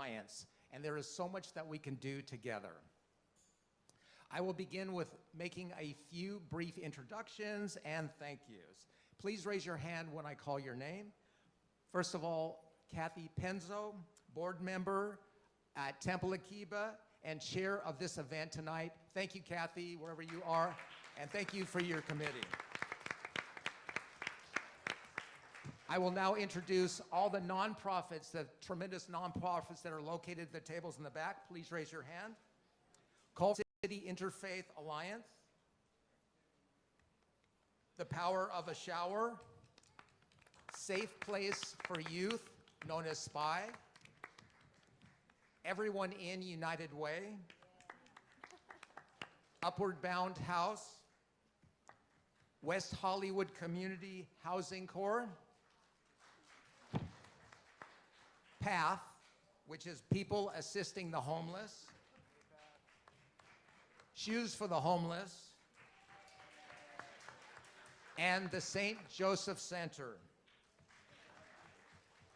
alliance, and there is so much that we can do together. I will begin with making a few brief introductions and thank yous. Please raise your hand when I call your name. First of all, Kathy Penzo, board member at Temple Akiba and chair of this event tonight. Thank you, Kathy, wherever you are, and thank you for your committee. I will now introduce all the nonprofits, the tremendous nonprofits that are located at the tables in the back. Please raise your hand. Culver City Interfaith Alliance, The Power of a Shower, Safe Place for Youth, known as SPY, Everyone in United Way, Upward Bound House, West Hollywood Community Housing Corps, PATH, which is People Assisting the Homeless, Shoes for the Homeless, and the St. Joseph Center.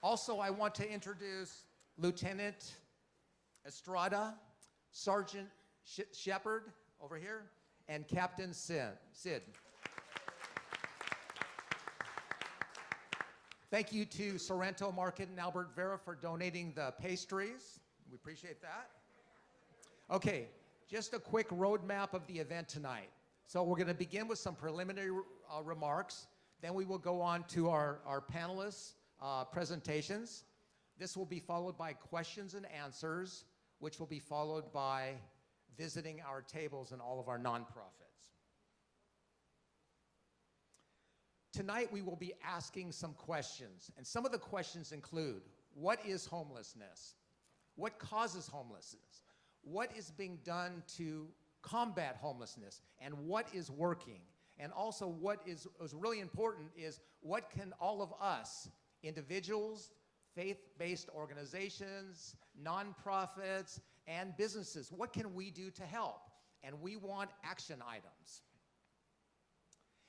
Also, I want to introduce Lieutenant Estrada, Sergeant Shepard over here, and Captain Sid. Thank you to Sorrento Market and Albert Vera for donating the pastries. We appreciate that. Okay, just a quick roadmap of the event tonight. So we're going to begin with some preliminary remarks. Then we will go on to our panelists' presentations. This will be followed by questions and answers, which will be followed by visiting our tables and all of our nonprofits. Tonight we will be asking some questions, and some of the questions include, what is homelessness? What causes homelessness? What is being done to combat homelessness, and what is working? And also what is really important is, what can all of us, individuals, faith-based organizations, nonprofits, and businesses, what can we do to help? And we want action items.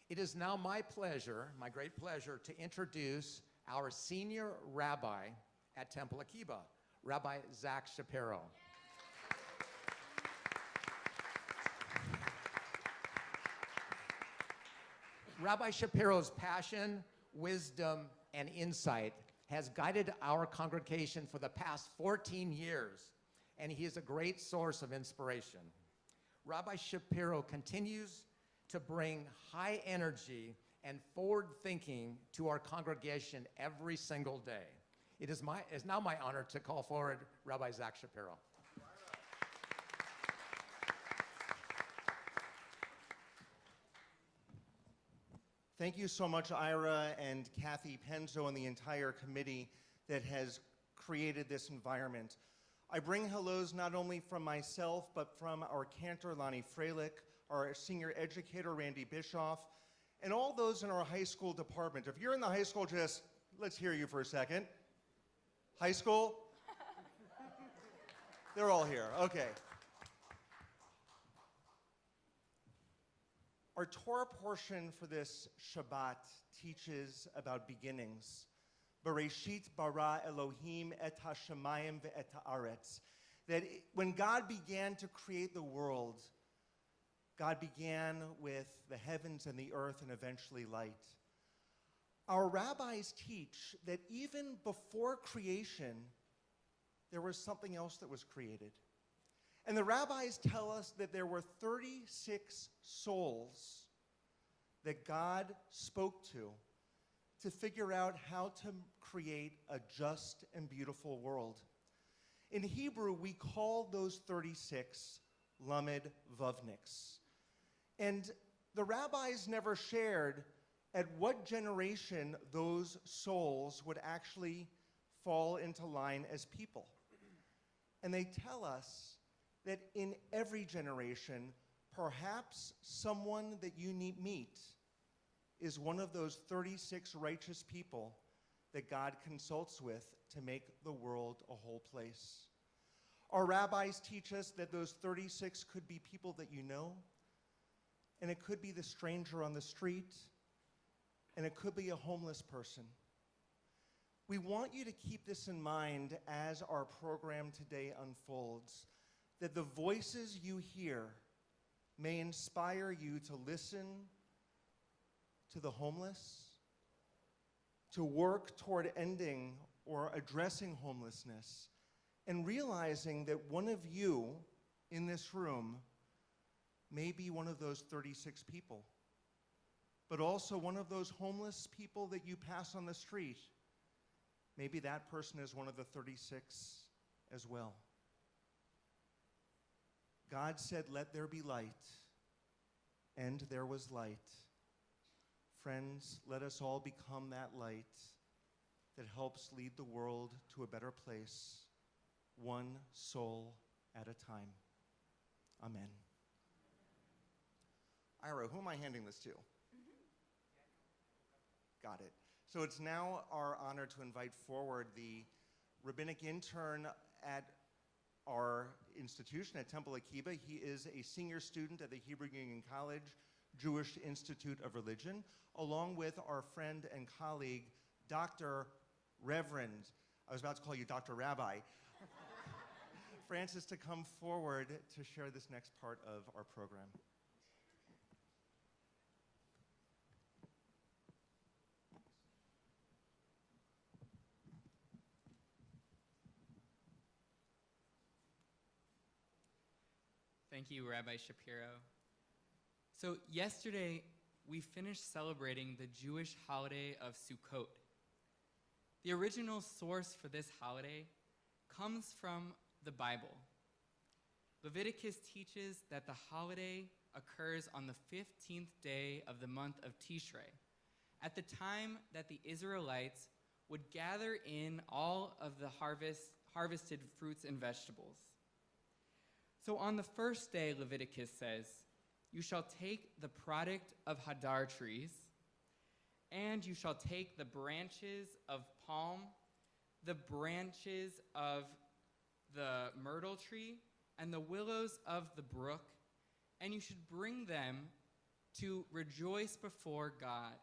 It is now my pleasure, my great pleasure, to introduce our senior rabbi at Temple Akiba, Rabbi Zach Shapiro. Rabbi Shapiro's passion, wisdom, and insight has guided our congregation for the past 14 years, and he is a great source of inspiration. Rabbi Shapiro continues to bring high energy and forward thinking to our congregation every single day. It is now my honor to call forward Rabbi Zach Shapiro. Thank you so much, Ira and Kathy Penzo and the entire committee that has created this environment. I bring hellos not only from myself, but from our cantor, Lonnie Freilich, our senior educator, Randy Bischoff, and all those in our high school department. If you're in the high school, just let's hear you for a second. High school? They're all here, okay. Our Torah portion for this Shabbat teaches about beginnings. Bereshit bara Elohim et hashamayim ve'et haaretz. That when God began to create the world, God began with the heavens and the earth and eventually light. Our rabbis teach that even before creation, there was something else that was created. And the rabbis tell us that there were 36 souls that God spoke to figure out how to create a just and beautiful world. In Hebrew, we call those 36 Lamed Vavniks. And the rabbis never shared at what generation those souls would actually fall into line as people. And they tell us that in every generation, perhaps someone that you meet is one of those 36 righteous people that God consults with to make the world a whole place. Our rabbis teach us that those 36 could be people that you know, and it could be the stranger on the street, and it could be a homeless person. We want you to keep this in mind as our program today unfolds, that the voices you hear may inspire you to listen to the homeless, to work toward ending or addressing homelessness, and realizing that one of you in this room may be one of those 36 people, but also one of those homeless people that you pass on the street. Maybe that person is one of the 36 as well. God said, "Let there be light," and there was light. Friends, let us all become that light that helps lead the world to a better place, one soul at a time. Amen. Ira, who am I handing this to? Got it. So it's now our honor to invite forward the rabbinic intern at our institution at Temple Akiba. He is a senior student at the Hebrew Union College Jewish Institute of Religion, along with our friend and colleague, Dr. Reverend, I was about to call you Dr. Rabbi, Francis, to come forward to share this next part of our program. Thank you, Rabbi Shapiro. So yesterday, we finished celebrating the Jewish holiday of Sukkot. The original source for this holiday comes from the Bible. Leviticus teaches that the holiday occurs on the 15th day of the month of Tishrei, at the time that the Israelites would gather in all of the harvested fruits and vegetables. So on the first day, Leviticus says, "You shall take the product of hadar trees, and you shall take the branches of palm, the branches of the myrtle tree, and the willows of the brook, and you should bring them to rejoice before God."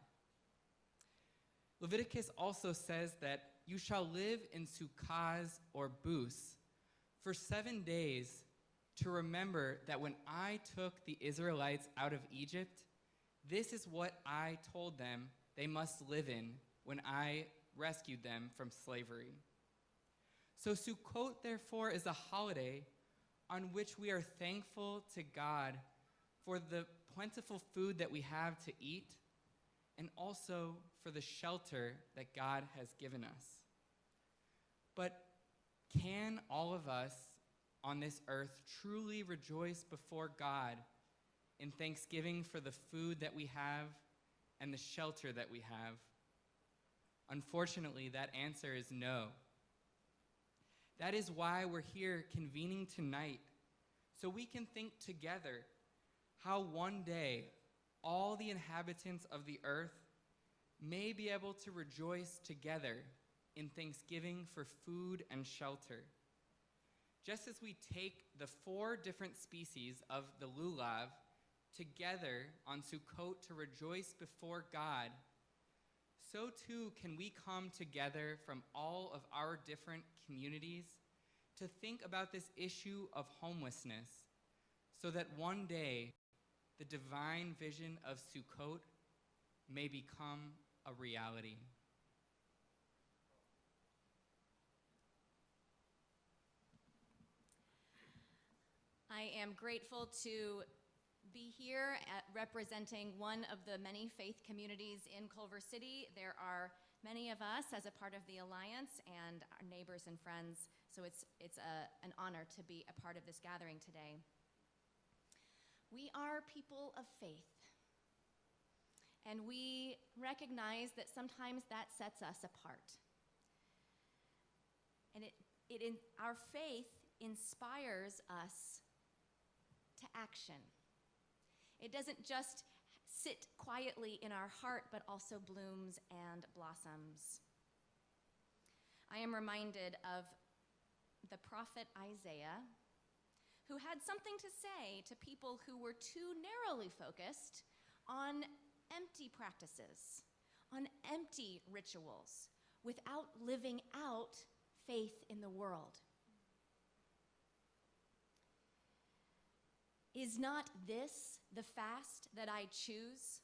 Leviticus also says that you shall live in sukkahs or booths for 7 days to remember that when I took the Israelites out of Egypt, this is what I told them they must live in when I rescued them from slavery. So Sukkot, therefore, is a holiday on which we are thankful to God for the plentiful food that we have to eat, and also for the shelter that God has given us. But can all of us on this earth truly rejoice before God in thanksgiving for the food that we have and the shelter that we have? Unfortunately, that answer is no. That is why we're here convening tonight, so we can think together how one day all the inhabitants of the earth may be able to rejoice together in thanksgiving for food and shelter. Just as we take the 4 different species of the lulav together on Sukkot to rejoice before God, so too can we come together from all of our different communities to think about this issue of homelessness, so that one day the divine vision of Sukkot may become a reality. I am grateful to be here representing one of the many faith communities in Culver City. There are many of us as a part of the Alliance and our neighbors and friends, so it's an honor to be a part of this gathering today. We are people of faith, and we recognize that sometimes that sets us apart. And our faith inspires us to action. It doesn't just sit quietly in our heart, but also blooms and blossoms. I am reminded of the prophet Isaiah, who had something to say to people who were too narrowly focused on empty practices, on empty rituals, without living out faith in the world. Is not this the fast that I choose?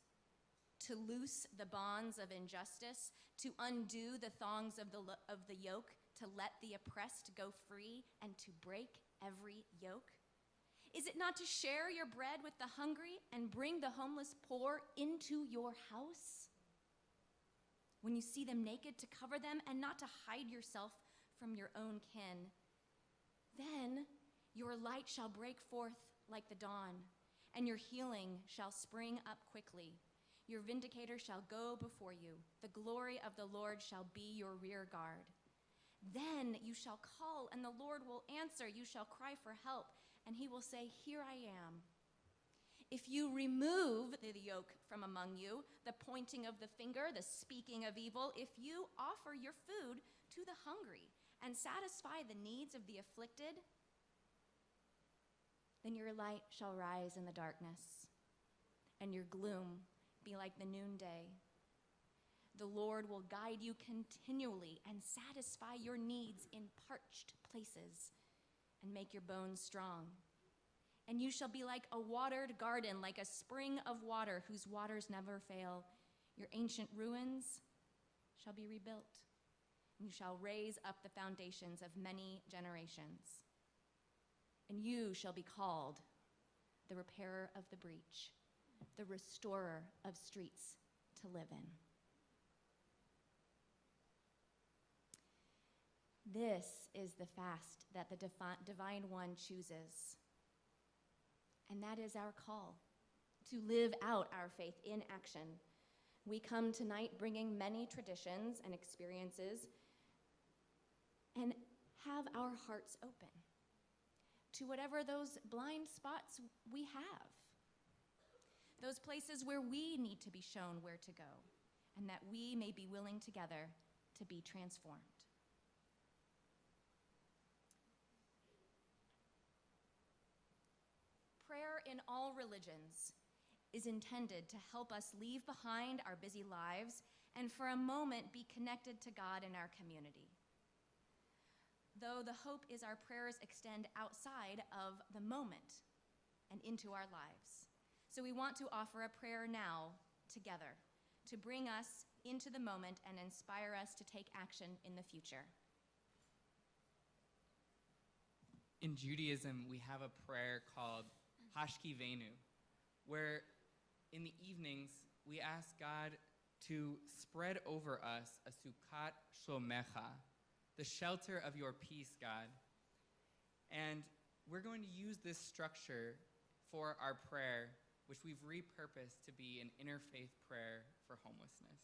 To loose the bonds of injustice, to undo the thongs of the yoke, to let the oppressed go free, and to break every yoke? Is it not to share your bread with the hungry and bring the homeless poor into your house? When you see them naked, to cover them and not to hide yourself from your own kin. Then your light shall break forth like the dawn, and your healing shall spring up quickly. Your vindicator shall go before you. The glory of the Lord shall be your rear guard. Then you shall call, and the Lord will answer. You shall cry for help, and he will say, here I am. If you remove the yoke from among you, the pointing of the finger, the speaking of evil, if you offer your food to the hungry and satisfy the needs of the afflicted, then your light shall rise in the darkness, and your gloom be like the noonday. The Lord will guide you continually and satisfy your needs in parched places and make your bones strong. And you shall be like a watered garden, like a spring of water whose waters never fail. Your ancient ruins shall be rebuilt, and you shall raise up the foundations of many generations. And you shall be called the repairer of the breach, the restorer of streets to live in. This is the fast that the Divine One chooses. And that is our call, to live out our faith in action. We come tonight bringing many traditions and experiences and have our hearts open to whatever those blind spots we have, those places where we need to be shown where to go, and that we may be willing together to be transformed. Prayer in all religions is intended to help us leave behind our busy lives and for a moment be connected to God in our community. Though the hope is our prayers extend outside of the moment and into our lives. So we want to offer a prayer now together to bring us into the moment and inspire us to take action in the future. In Judaism, we have a prayer called Hashkivenu, where in the evenings, we ask God to spread over us a Sukkot Shlomecha, the shelter of your peace, God. And we're going to use this structure for our prayer, which we've repurposed to be an interfaith prayer for homelessness.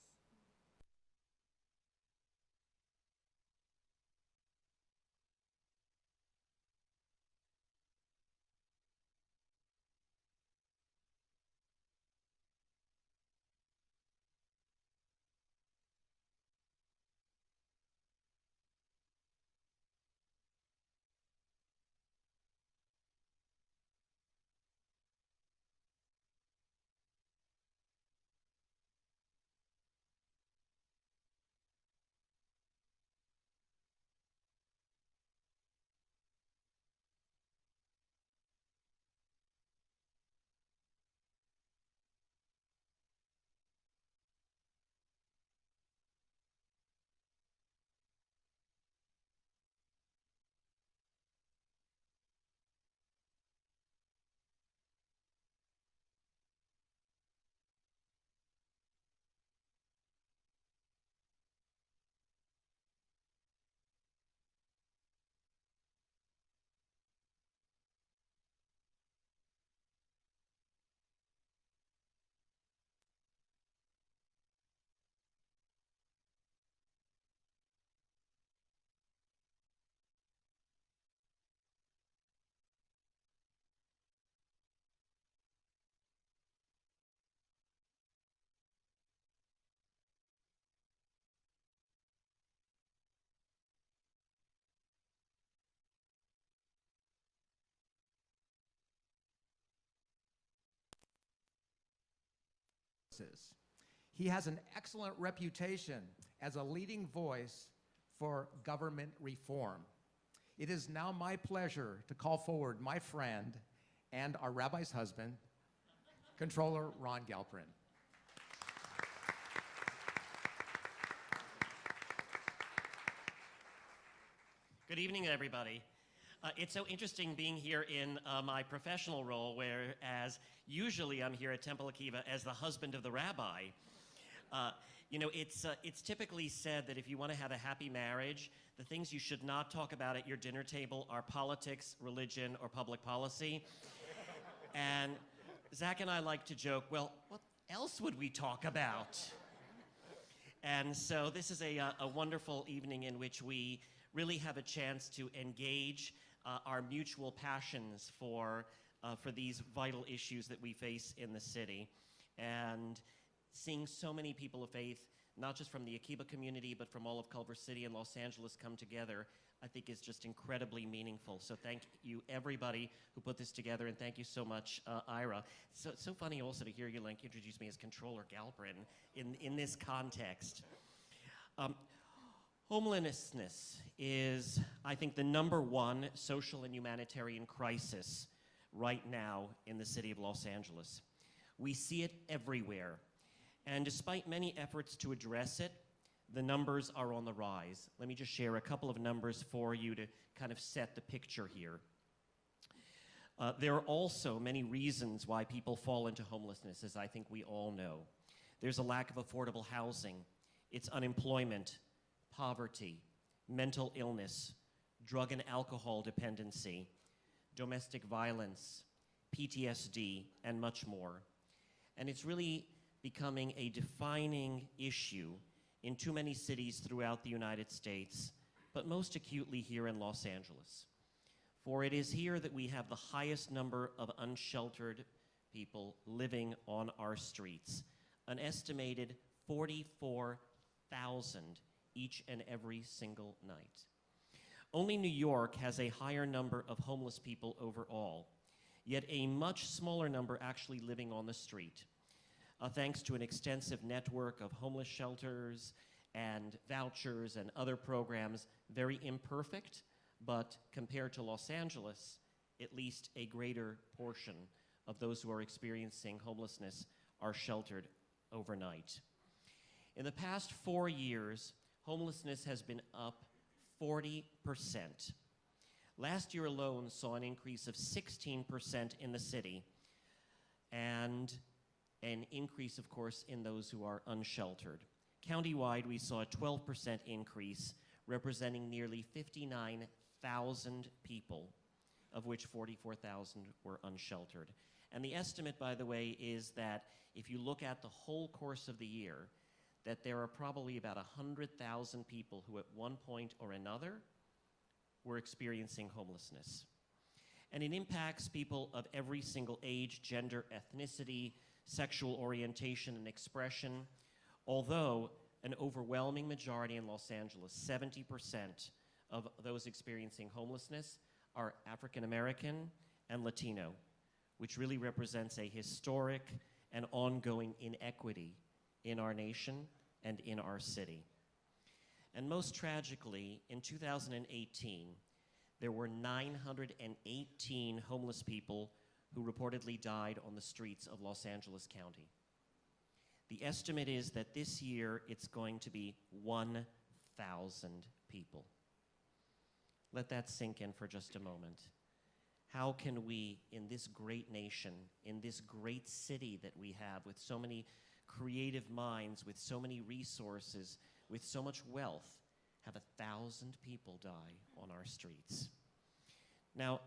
He has an excellent reputation as a leading voice for government reform. It is now my pleasure to call forward my friend and our rabbi's husband, Controller Ron Galperin. Good evening, everybody. It's so interesting being here in my professional role, whereas usually I'm here at Temple Akiba as the husband of the rabbi. It's typically said that if you want to have a happy marriage, the things you should not talk about at your dinner table are politics, religion, or public policy. And Zach and I like to joke, well, what else would we talk about? And so this is a wonderful evening in which we really have a chance to engage our mutual passions for these vital issues that we face in the city. And seeing so many people of faith, not just from the Akiba community, but from all of Culver City and Los Angeles come together, I think is just incredibly meaningful. So thank you, everybody who put this together, and thank you so much, Ira. So funny also to hear you introduce me as Controller Galperin in this context. Homelessness is, I think, the #1 social and humanitarian crisis right now in the city of Los Angeles. We see it everywhere. And despite many efforts to address it, the numbers are on the rise. Let me just share a couple of numbers for you to kind of set the picture here. There are also many reasons why people fall into homelessness, as I think we all know. There's a lack of affordable housing. It's unemployment, poverty, mental illness, drug and alcohol dependency, domestic violence, PTSD, and much more. And it's really becoming a defining issue in too many cities throughout the United States, but most acutely here in Los Angeles. For it is here that we have the highest number of unsheltered people living on our streets, an estimated 44,000 each and every single night. Only New York has a higher number of homeless people overall, yet a much smaller number actually living on the street. Thanks to an extensive network of homeless shelters and vouchers and other programs, very imperfect, but compared to Los Angeles, at least a greater portion of those who are experiencing homelessness are sheltered overnight. In the past 4 years, homelessness has been up 40%. Last year alone saw an increase of 16% in the city, and an increase, of course, in those who are unsheltered. Countywide, we saw a 12% increase, representing nearly 59,000 people, of which 44,000 were unsheltered. And the estimate, by the way, is that if you look at the whole course of the year, that there are probably about 100,000 people who at one point or another were experiencing homelessness. And it impacts people of every single age, gender, ethnicity, sexual orientation, and expression, although an overwhelming majority in Los Angeles, 70% of those experiencing homelessness, are African American and Latino, which really represents a historic and ongoing inequity in our nation and in our city. And most tragically, in 2018, there were 918 homeless people who reportedly died on the streets of Los Angeles County. The estimate is that this year it's going to be 1,000 people. Let that sink in for just a moment. How can we, in this great nation, in this great city that we have, with so many creative minds, with so many resources, with so much wealth, have 1,000 people die on our streets? Now,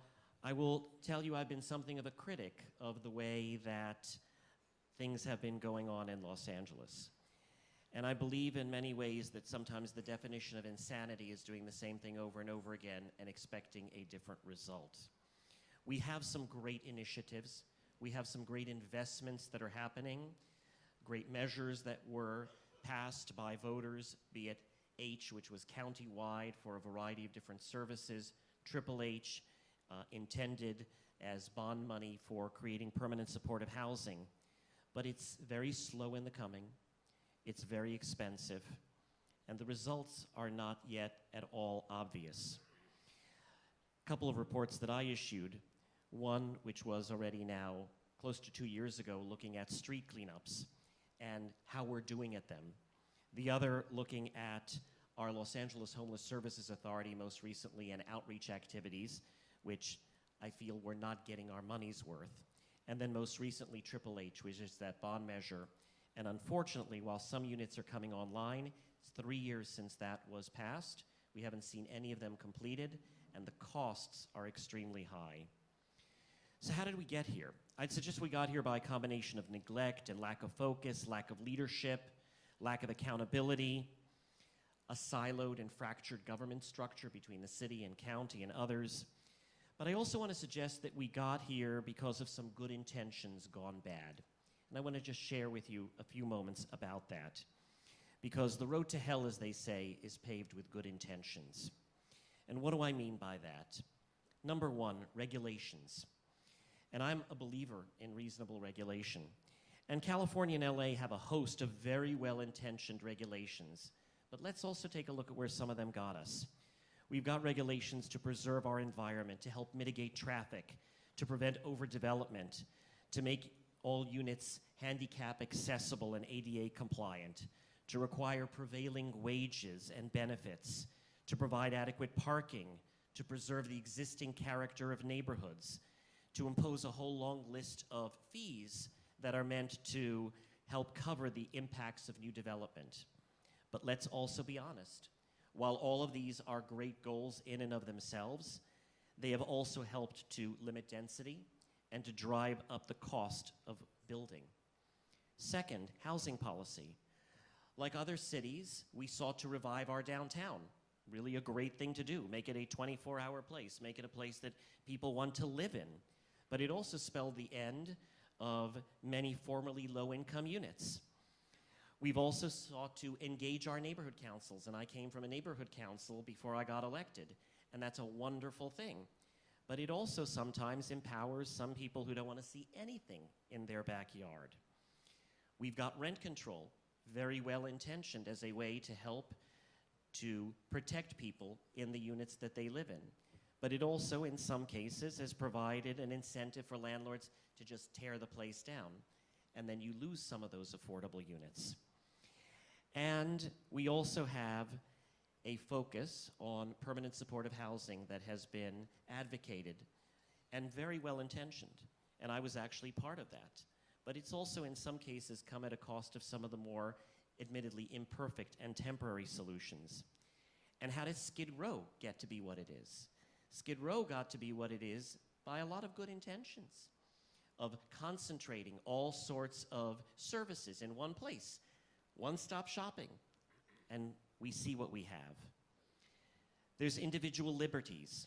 I will tell you I've been something of a critic of the way that things have been going on in Los Angeles. And I believe in many ways that sometimes the definition of insanity is doing the same thing over and over again and expecting a different result. We have some great initiatives. We have some great investments that are happening, great measures that were passed by voters, be it H, which was county-wide for a variety of different services, Triple H, intended as bond money for creating permanent supportive housing. But it's very slow in the coming. It's very expensive. and the results are not yet at all obvious. A couple of reports that I issued, one which was already now close to 2 years ago, looking at street cleanups and how we're doing at them. The other looking at our Los Angeles Homeless Services Authority most recently and outreach activities, which I feel we're not getting our money's worth. And then most recently, Triple H, which is that bond measure. And unfortunately, while some units are coming online, it's 3 years since that was passed. We haven't seen any of them completed, and the costs are extremely high. So how did we get here? I'd suggest we got here by a combination of neglect and lack of focus, lack of leadership, lack of accountability, a siloed and fractured government structure between the city and county and others. But I also want to suggest that we got here because of some good intentions gone bad. And I want to just share with you a few moments about that. Because the road to hell, as they say, is paved with good intentions. And what do I mean by that? Number one, regulations. And I'm a believer in reasonable regulation. And California and LA have a host of very well-intentioned regulations. But let's also take a look at where some of them got us. We've got regulations to preserve our environment, to help mitigate traffic, to prevent overdevelopment, to make all units handicap accessible and ADA compliant, to require prevailing wages and benefits, to provide adequate parking, to preserve the existing character of neighborhoods, to impose a whole long list of fees that are meant to help cover the impacts of new development. But let's also be honest. While all of these are great goals in and of themselves, they have also helped to limit density and to drive up the cost of building. Second, housing policy. Like other cities, we sought to revive our downtown. Really a great thing to do. Make it a 24-hour place. Make it a place that people want to live in. But it also spelled the end of many formerly low-income units. We've also sought to engage our neighborhood councils, and I came from a neighborhood council before I got elected, and that's a wonderful thing. But it also sometimes empowers some people who don't want to see anything in their backyard. We've got rent control, very well-intentioned as a way to help to protect people in the units that they live in. But it also, in some cases, has provided an incentive for landlords to just tear the place down, and then you lose some of those affordable units. And we also have a focus on permanent supportive housing that has been advocated and very well-intentioned, and I was actually part of that. But it's also, in some cases, come at a cost of some of the more admittedly imperfect and temporary solutions. And how did Skid Row get to be what it is? Skid Row got to be what it is by a lot of good intentions, of concentrating all sorts of services in one place, one-stop shopping, and we see what we have. There's individual liberties,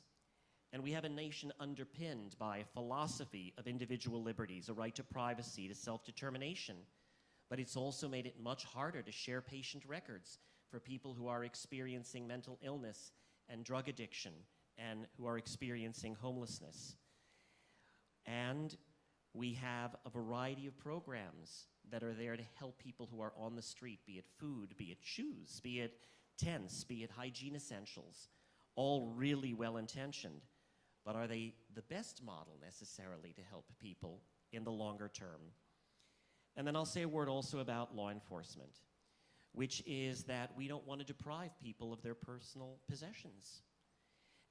and we have a nation underpinned by a philosophy of individual liberties, a right to privacy, to self-determination, but it's also made it much harder to share patient records for people who are experiencing mental illness and drug addiction and who are experiencing homelessness. And we have a variety of programs that are there to help people who are on the street, be it food, be it shoes, be it tents, be it hygiene essentials, all really well-intentioned. But are they the best model necessarily to help people in the longer term? And then I'll say a word also about law enforcement, which is that we don't want to deprive people of their personal possessions.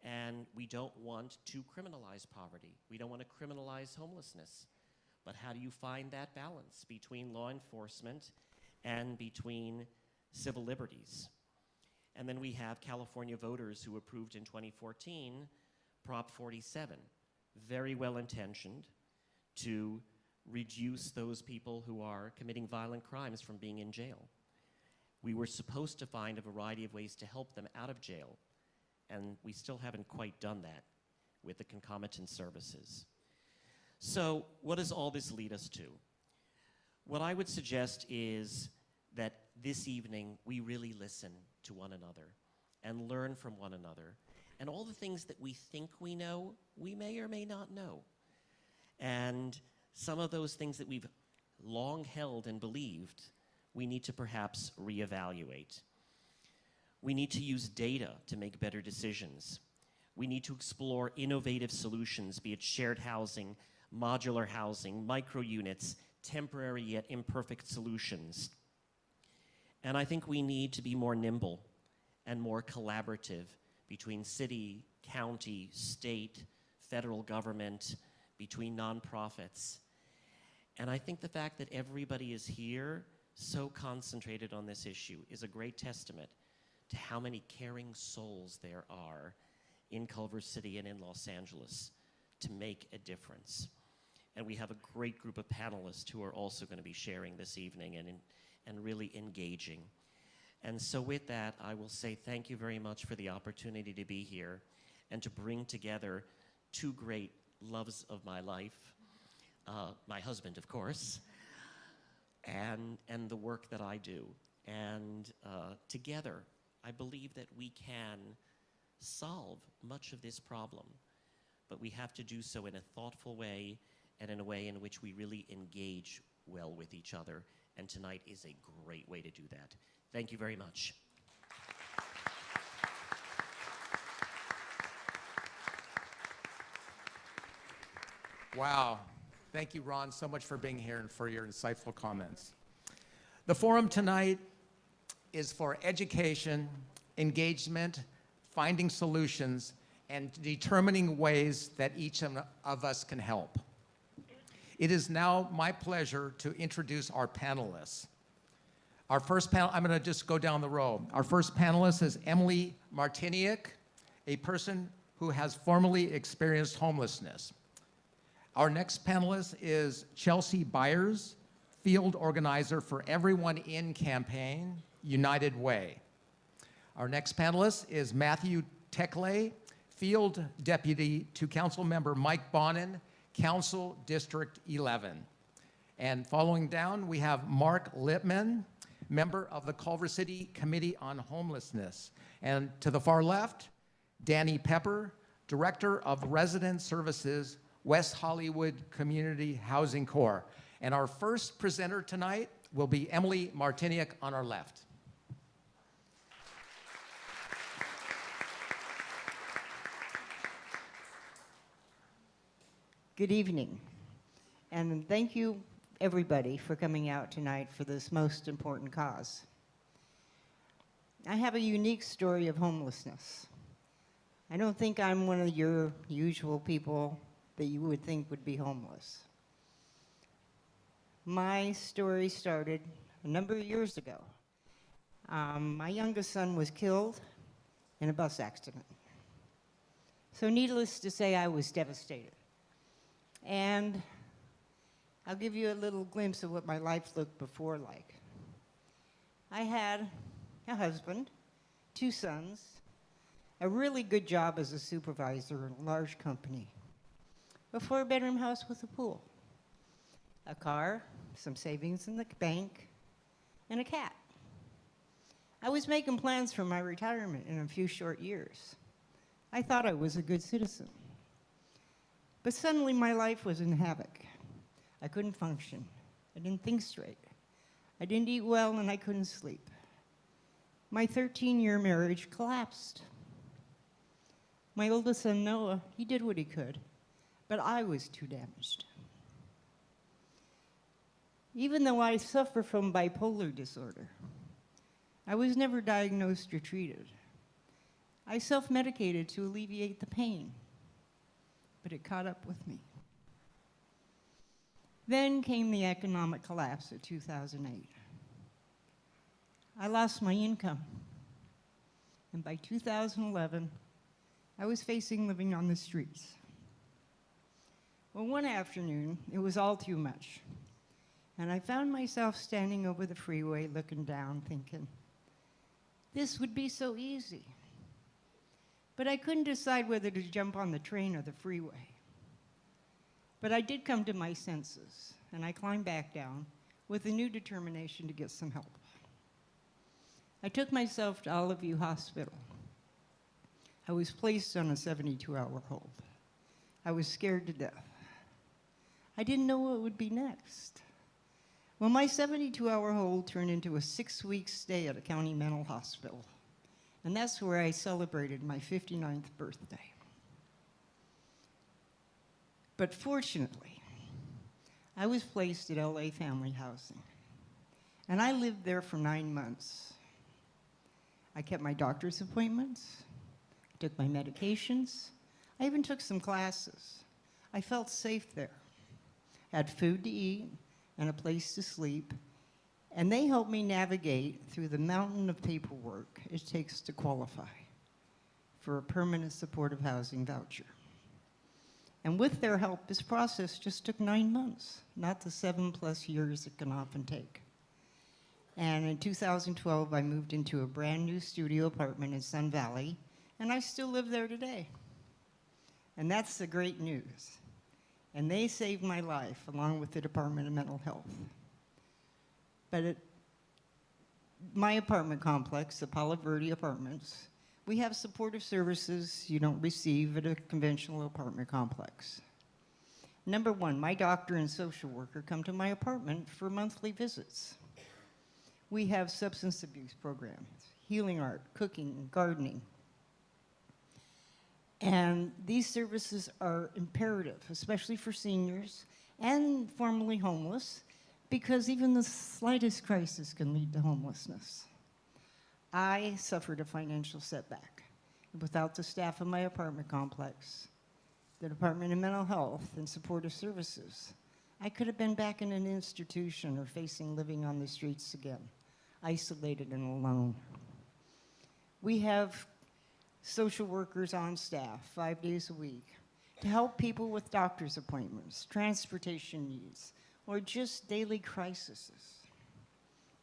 And we don't want to criminalize poverty. We don't want to criminalize homelessness. But how do you find that balance between law enforcement and between civil liberties? And then we have California voters who approved in 2014 Prop 47, very well-intentioned, to reduce those people who are committing violent crimes from being in jail. We were supposed to find a variety of ways to help them out of jail, and we still haven't quite done that with the concomitant services. So what does all this lead us to? What I would suggest is that this evening we really listen to one another and learn from one another. And all the things that we think we know, we may or may not know. And some of those things that we've long held and believed, we need to perhaps reevaluate. We need to use data to make better decisions. We need to explore innovative solutions, be it shared housing, modular housing, micro units, temporary yet imperfect solutions. And I think we need to be more nimble and more collaborative between city, county, state, federal government, between nonprofits. And I think the fact that everybody is here so concentrated on this issue is a great testament to how many caring souls there are in Culver City and in Los Angeles to make a difference. And we have a great group of panelists who are also going to be sharing this evening and really engaging. And so with that, I will say thank you very much for the opportunity to be here and to bring together two great loves of my life, my husband, of course, and the work that I do. And together, I believe that we can solve much of this problem, but we have to do so in a thoughtful way and in a way in which we really engage well with each other. And tonight is a great way to do that. Thank you very much. Wow. Thank you, Ron, so much for being here and for your insightful comments. The forum tonight is for education, engagement, finding solutions, and determining ways that each of us can help. It is now my pleasure to introduce our panelists. Our first panel, I'm going to just go down the row. Our first panelist is Emily Martiniak, a person who has formerly experienced homelessness. Our next panelist is Chelsea Byers, field organizer for Everyone In campaign, United Way. Our next panelist is Matthew Tekle, field deputy to Councilmember Mike Bonin, Council District 11. And following down, we have Mark Lippman, member of the Culver City Committee on Homelessness. And to the far left, Danny Pepper, Director of Resident Services, West Hollywood Community Housing Corps. And our first presenter tonight will be Emily Martiniak on our left. Good evening, and thank you, everybody, for coming out tonight for this most important cause. I have a unique story of homelessness. I don't think I'm one of your usual people that you would think would be homeless. My story started a number of years ago. My youngest son was killed in a bus accident. So needless to say, I was devastated. And I'll give you a little glimpse of what my life looked before like. I had a husband, 2 sons, a really good job as a supervisor in a large company, a 4-bedroom house with a pool, a car, some savings in the bank, and a cat. I was making plans for my retirement in a few short years. I thought I was a good citizen. But suddenly my life was in havoc. I couldn't function. I didn't think straight. I didn't eat well and I couldn't sleep. My 13-year marriage collapsed. My oldest son, Noah, he did what he could, but I was too damaged. Even though I suffer from bipolar disorder, I was never diagnosed or treated. I self-medicated to alleviate the pain, but it caught up with me. Then came the economic collapse of 2008. I lost my income, and by 2011, I was facing living on the streets. Well, one afternoon, it was all too much, and I found myself standing over the freeway looking down thinking, this would be so easy. But I couldn't decide whether to jump on the train or the freeway. But I did come to my senses, and I climbed back down with a new determination to get some help. I took myself to Olive View Hospital. I was placed on a 72-hour hold. I was scared to death. I didn't know what would be next. Well, my 72-hour hold turned into a 6-week stay at a county mental hospital. And that's where I celebrated my 59th birthday. But fortunately, I was placed at LA Family Housing, and I lived there for 9 months. I kept my doctor's appointments, I took my medications, I even took some classes. I felt safe there. Had food to eat and a place to sleep, and they helped me navigate through the mountain of paperwork it takes to qualify for a permanent supportive housing voucher. And with their help, this process just took 9 months, not the 7+ years it can often take. And in 2012, I moved into a brand new studio apartment in Sun Valley, and I still live there today. And that's the great news. And they saved my life, along with the Department of Mental Health. But at my apartment complex, the Palo Verde Apartments, we have supportive services you don't receive at a conventional apartment complex. Number one, my doctor and social worker come to my apartment for monthly visits. We have substance abuse programs, healing art, cooking, gardening. And these services are imperative, especially for seniors and formerly homeless, because even the slightest crisis can lead to homelessness. I suffered a financial setback. Without the staff of my apartment complex, the Department of Mental Health and Supportive Services, I could have been back in an institution or facing living on the streets again, isolated and alone. We have social workers on staff 5 days a week to help people with doctor's appointments, transportation needs, or just daily crises.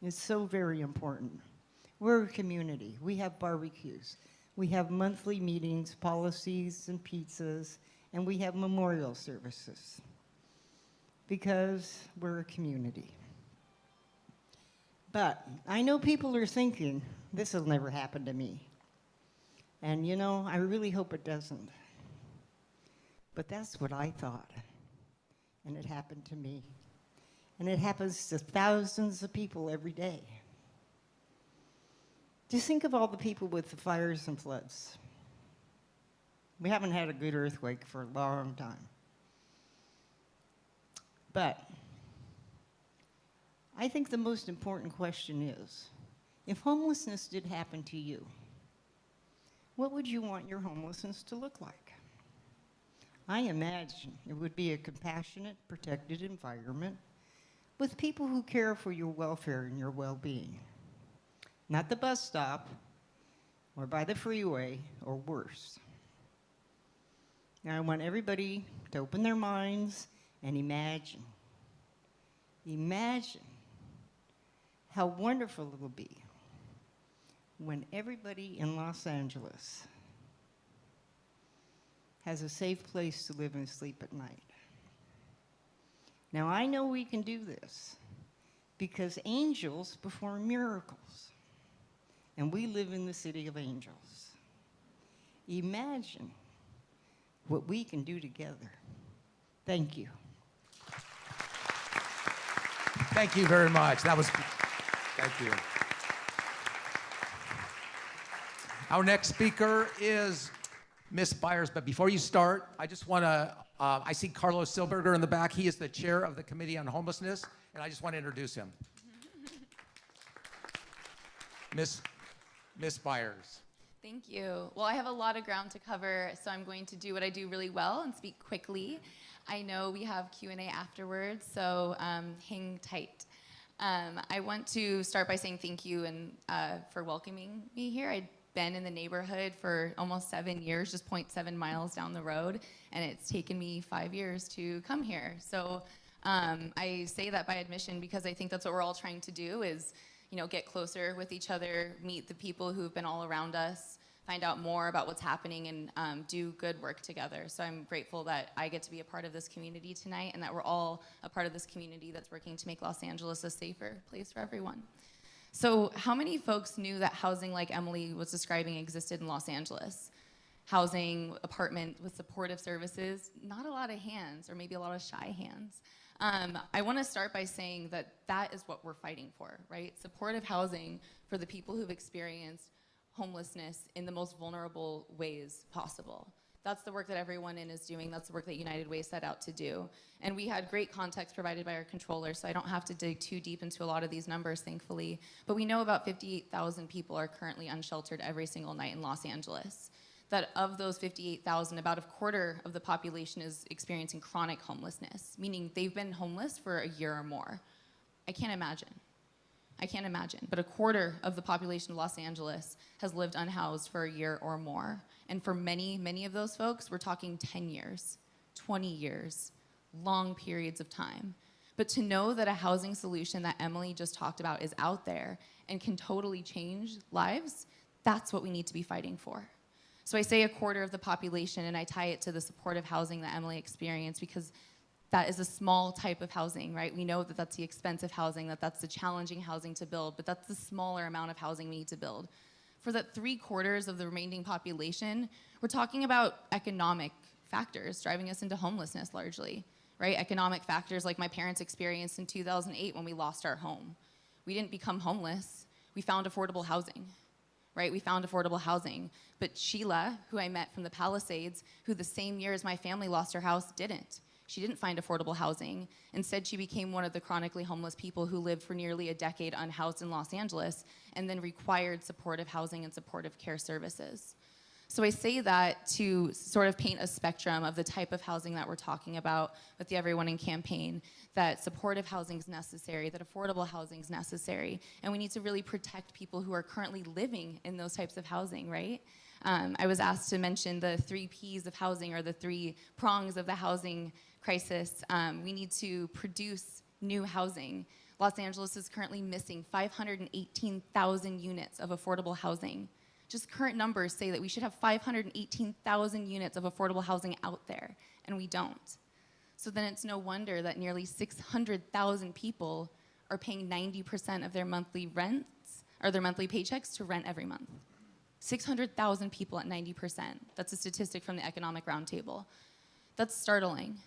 It's so very important. We're a community. We have barbecues. We have monthly meetings, policies, and pizzas, and we have memorial services because we're a community. But I know people are thinking, this will never happen to me. And you know, I really hope it doesn't. But that's what I thought. And it happened to me. And it happens to thousands of people every day. Just think of all the people with the fires and floods. We haven't had a good earthquake for a long time. But I think the most important question is, if homelessness did happen to you, what would you want your homelessness to look like? I imagine it would be a compassionate, protected environment with people who care for your welfare and your well-being. Not the bus stop, or by the freeway, or worse. Now I want everybody to open their minds and imagine. Imagine how wonderful it will be when everybody in Los Angeles has a safe place to live and sleep at night. Now I know we can do this because angels perform miracles. And we live in the city of angels. Imagine what we can do together. Thank you. Thank you very much. Thank you. Our next speaker is Ms. Byers, but before you start, I just want to, I see Carlos Silberger in the back. He is the chair of the Committee on Homelessness, and I just want to introduce him. Ms. Byers. Thank you. Well, I have a lot of ground to cover, so I'm going to do what I do really well and speak quickly. I know we have Q&A afterwards, so hang tight. I want to start by saying thank you and for welcoming me here. I've been in the neighborhood for almost 7 years, just 0.7 miles down the road, and it's taken me 5 years to come here. So I say that by admission because I think that's what we're all trying to do is get closer with each other, meet the people who've been all around us, find out more about what's happening, and do good work together. So I'm grateful that I get to be a part of this community tonight and that we're all a part of this community that's working to make Los Angeles a safer place for everyone. So how many folks knew that housing like Emily was describing existed in Los Angeles? Housing, apartment with supportive services, not a lot of hands, or maybe a lot of shy hands. I want to start by saying that that is what we're fighting for, right? Supportive housing for the people who've experienced homelessness in the most vulnerable ways possible. That's the work that Everyone In is doing. That's the work that United Way set out to do. And we had great context provided by our controller, so I don't have to dig too deep into a lot of these numbers, thankfully. But we know about 58,000 people are currently unsheltered every single night in Los Angeles. That of those 58,000, about a quarter of the population is experiencing chronic homelessness, meaning they've been homeless for a year or more. I can't imagine. But a quarter of the population of Los Angeles has lived unhoused for a year or more. And for many, many of those folks, we're talking 10 years, 20 years, long periods of time. But to know that a housing solution that Emily just talked about is out there and can totally change lives, that's what we need to be fighting for. So I say a quarter of the population, and I tie it to the supportive housing that Emily experienced, because that is a small type of housing, right? We know that that's the expensive housing, that that's the challenging housing to build, but that's the smaller amount of housing we need to build. For that 3/4 of the remaining population, we're talking about economic factors driving us into homelessness largely, right? Economic factors like my parents experienced in 2008 when we lost our home. We didn't become homeless, we found affordable housing, right? We found affordable housing. But Sheila, who I met from the Palisades, who the same year as my family lost her house, didn't. She didn't find affordable housing. Instead, she became one of the chronically homeless people who lived for nearly a decade unhoused in Los Angeles and then required supportive housing and supportive care services. So I say that to sort of paint a spectrum of the type of housing that we're talking about with the Everyone In campaign, that supportive housing is necessary, that affordable housing is necessary, and we need to really protect people who are currently living in those types of housing, right? I was asked to mention the 3 Ps of housing, or the 3 prongs of the housing crisis. We need to produce new housing. Los Angeles is currently missing 518,000 units of affordable housing. Just current numbers say that we should have 518,000 units of affordable housing out there, and we don't. So then it's no wonder that nearly 600,000 people are paying 90% of their monthly rents, or their monthly paychecks, to rent every month. 600,000 people at 90%. That's a statistic from the Economic Roundtable. That's startling.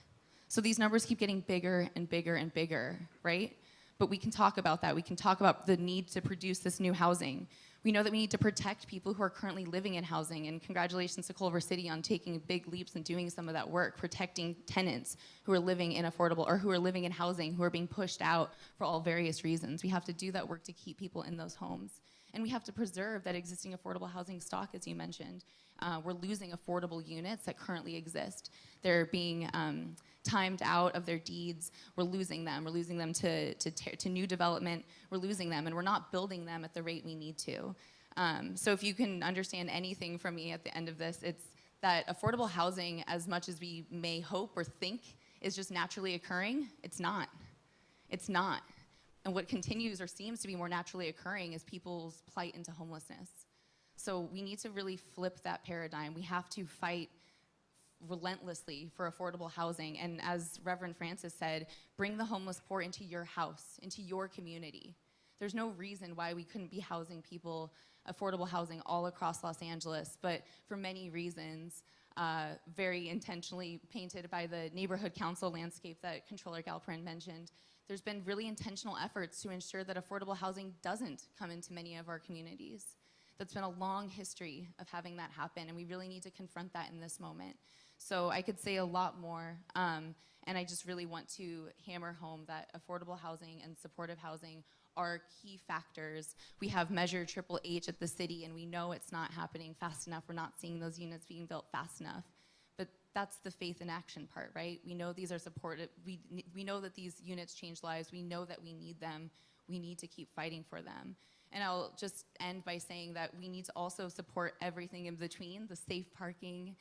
So these numbers keep getting bigger and bigger and bigger, right? But we can talk about that. We can talk about the need to produce this new housing. We know that we need to protect people who are currently living in housing, and congratulations to Culver City on taking big leaps and doing some of that work, protecting tenants who are living in affordable, or who are living in housing, who are being pushed out for all various reasons. We have to do that work to keep people in those homes. And we have to preserve that existing affordable housing stock, as you mentioned. We're losing affordable units that currently exist. They're being timed out of their deeds. We're losing them. We're losing them to new development. We're losing them, and we're not building them at the rate we need to. So if you can understand anything from me at the end of this, it's that affordable housing, as much as we may hope or think is just naturally occurring, it's not. It's not. And what continues or seems to be more naturally occurring is people's plight into homelessness. So we need to really flip that paradigm. We have to fight relentlessly for affordable housing. And as Reverend Francis said, bring the homeless poor into your house, into your community. There's no reason why we couldn't be housing people, affordable housing all across Los Angeles, but for many reasons, very intentionally painted by the neighborhood council landscape that Controller Galperin mentioned, there's been really intentional efforts to ensure that affordable housing doesn't come into many of our communities. That's been a long history of having that happen, and we really need to confront that in this moment. So I could say a lot more, and I just really want to hammer home that affordable housing and supportive housing are key factors. We have Measure Triple H at the city, and we know it's not happening fast enough. We're not seeing those units being built fast enough. But that's the faith in action part, right? We know these are supported. We know that these units change lives. We know that we need them. We need to keep fighting for them. And I'll just end by saying that we need to also support everything in between, the safe parking,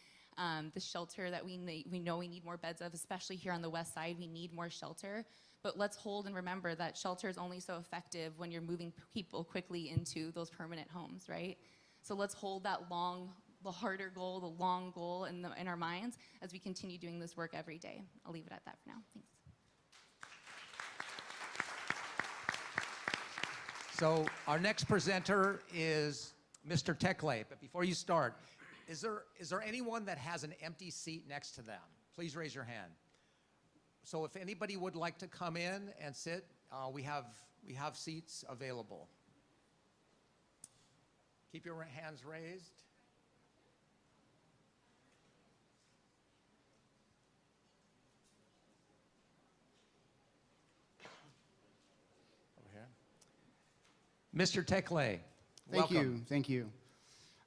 the shelter that we know we need more beds of, especially here on the west side. We need more shelter. But let's hold and remember that shelter is only so effective when you're moving people quickly into those permanent homes, right? So let's hold that the harder goal, the long goal in our minds as we continue doing this work every day. I'll leave it at that for now. Thanks. So our next presenter is Mr. Tekle. But before you start, is there anyone that has an empty seat next to them? Please raise your hand. So if anybody would like to come in and sit, we have seats available. Keep your hands raised. Over here. Mr. Tekle, welcome. Thank you.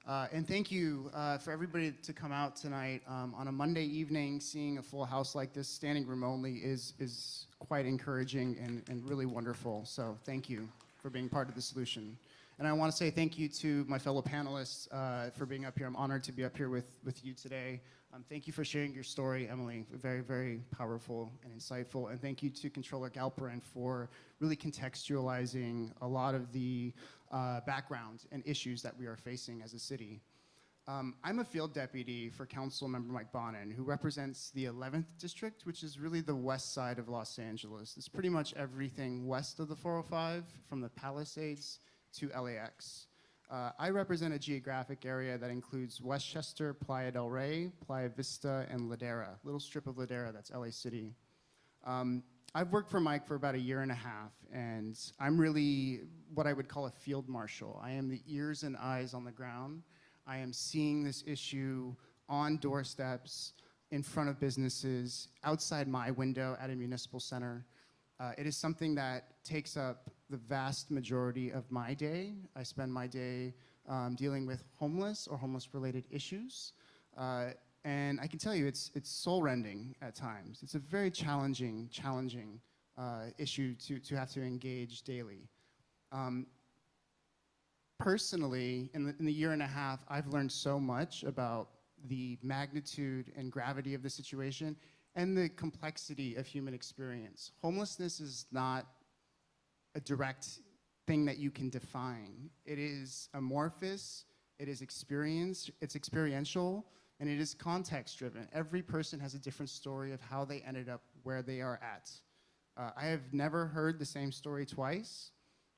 And thank you for everybody to come out tonight. On a Monday evening, seeing a full house like this, standing room only, is quite encouraging and really wonderful. So thank you for being part of the solution. And I want to say thank you to my fellow panelists for being up here. I'm honored to be up here with you today. Thank you for sharing your story, Emily. Very, very powerful and insightful. And thank you to Controller Galperin for really contextualizing a lot of the background and issues that we are facing as a city. I'm a field deputy for Councilmember Mike Bonin, who represents the 11th District, which is really the west side of Los Angeles. It's pretty much everything west of the 405, from the Palisades to LAX. I represent a geographic area that includes Westchester, Playa del Rey, Playa Vista, and Ladera, little strip of Ladera, that's LA City. I've worked for Mike for about 1.5 years, and I'm really what I would call a field marshal. I am the ears and eyes on the ground. I am seeing this issue on doorsteps, in front of businesses, outside my window at a municipal center. It is something that takes up the vast majority of my day. I spend my day dealing with homeless or homeless-related issues. And I can tell you, it's soul-rending at times. It's a very challenging issue to have to engage daily. Personally, in the 1.5 years, I've learned so much about the magnitude and gravity of the situation and the complexity of human experience. Homelessness is not a direct thing that you can define. It is amorphous, it is it's experiential, and it is context-driven. Every person has a different story of how they ended up where they are at. I have never heard the same story twice.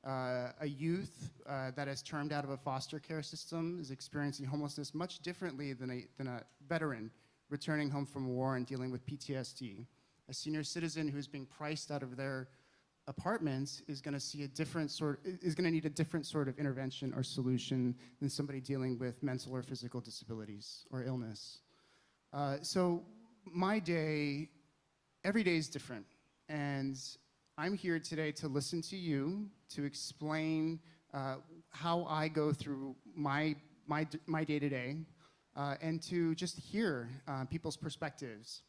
A youth that is termed out of a foster care system is experiencing homelessness much differently than a veteran returning home from war and dealing with PTSD. A senior citizen who's being priced out of their apartments is going to need a different sort of intervention or solution than somebody dealing with mental or physical disabilities or illness. So my day, every day is different, and I'm here today to listen to you, to explain how I go through my day-to-day, and to just hear people's perspectives.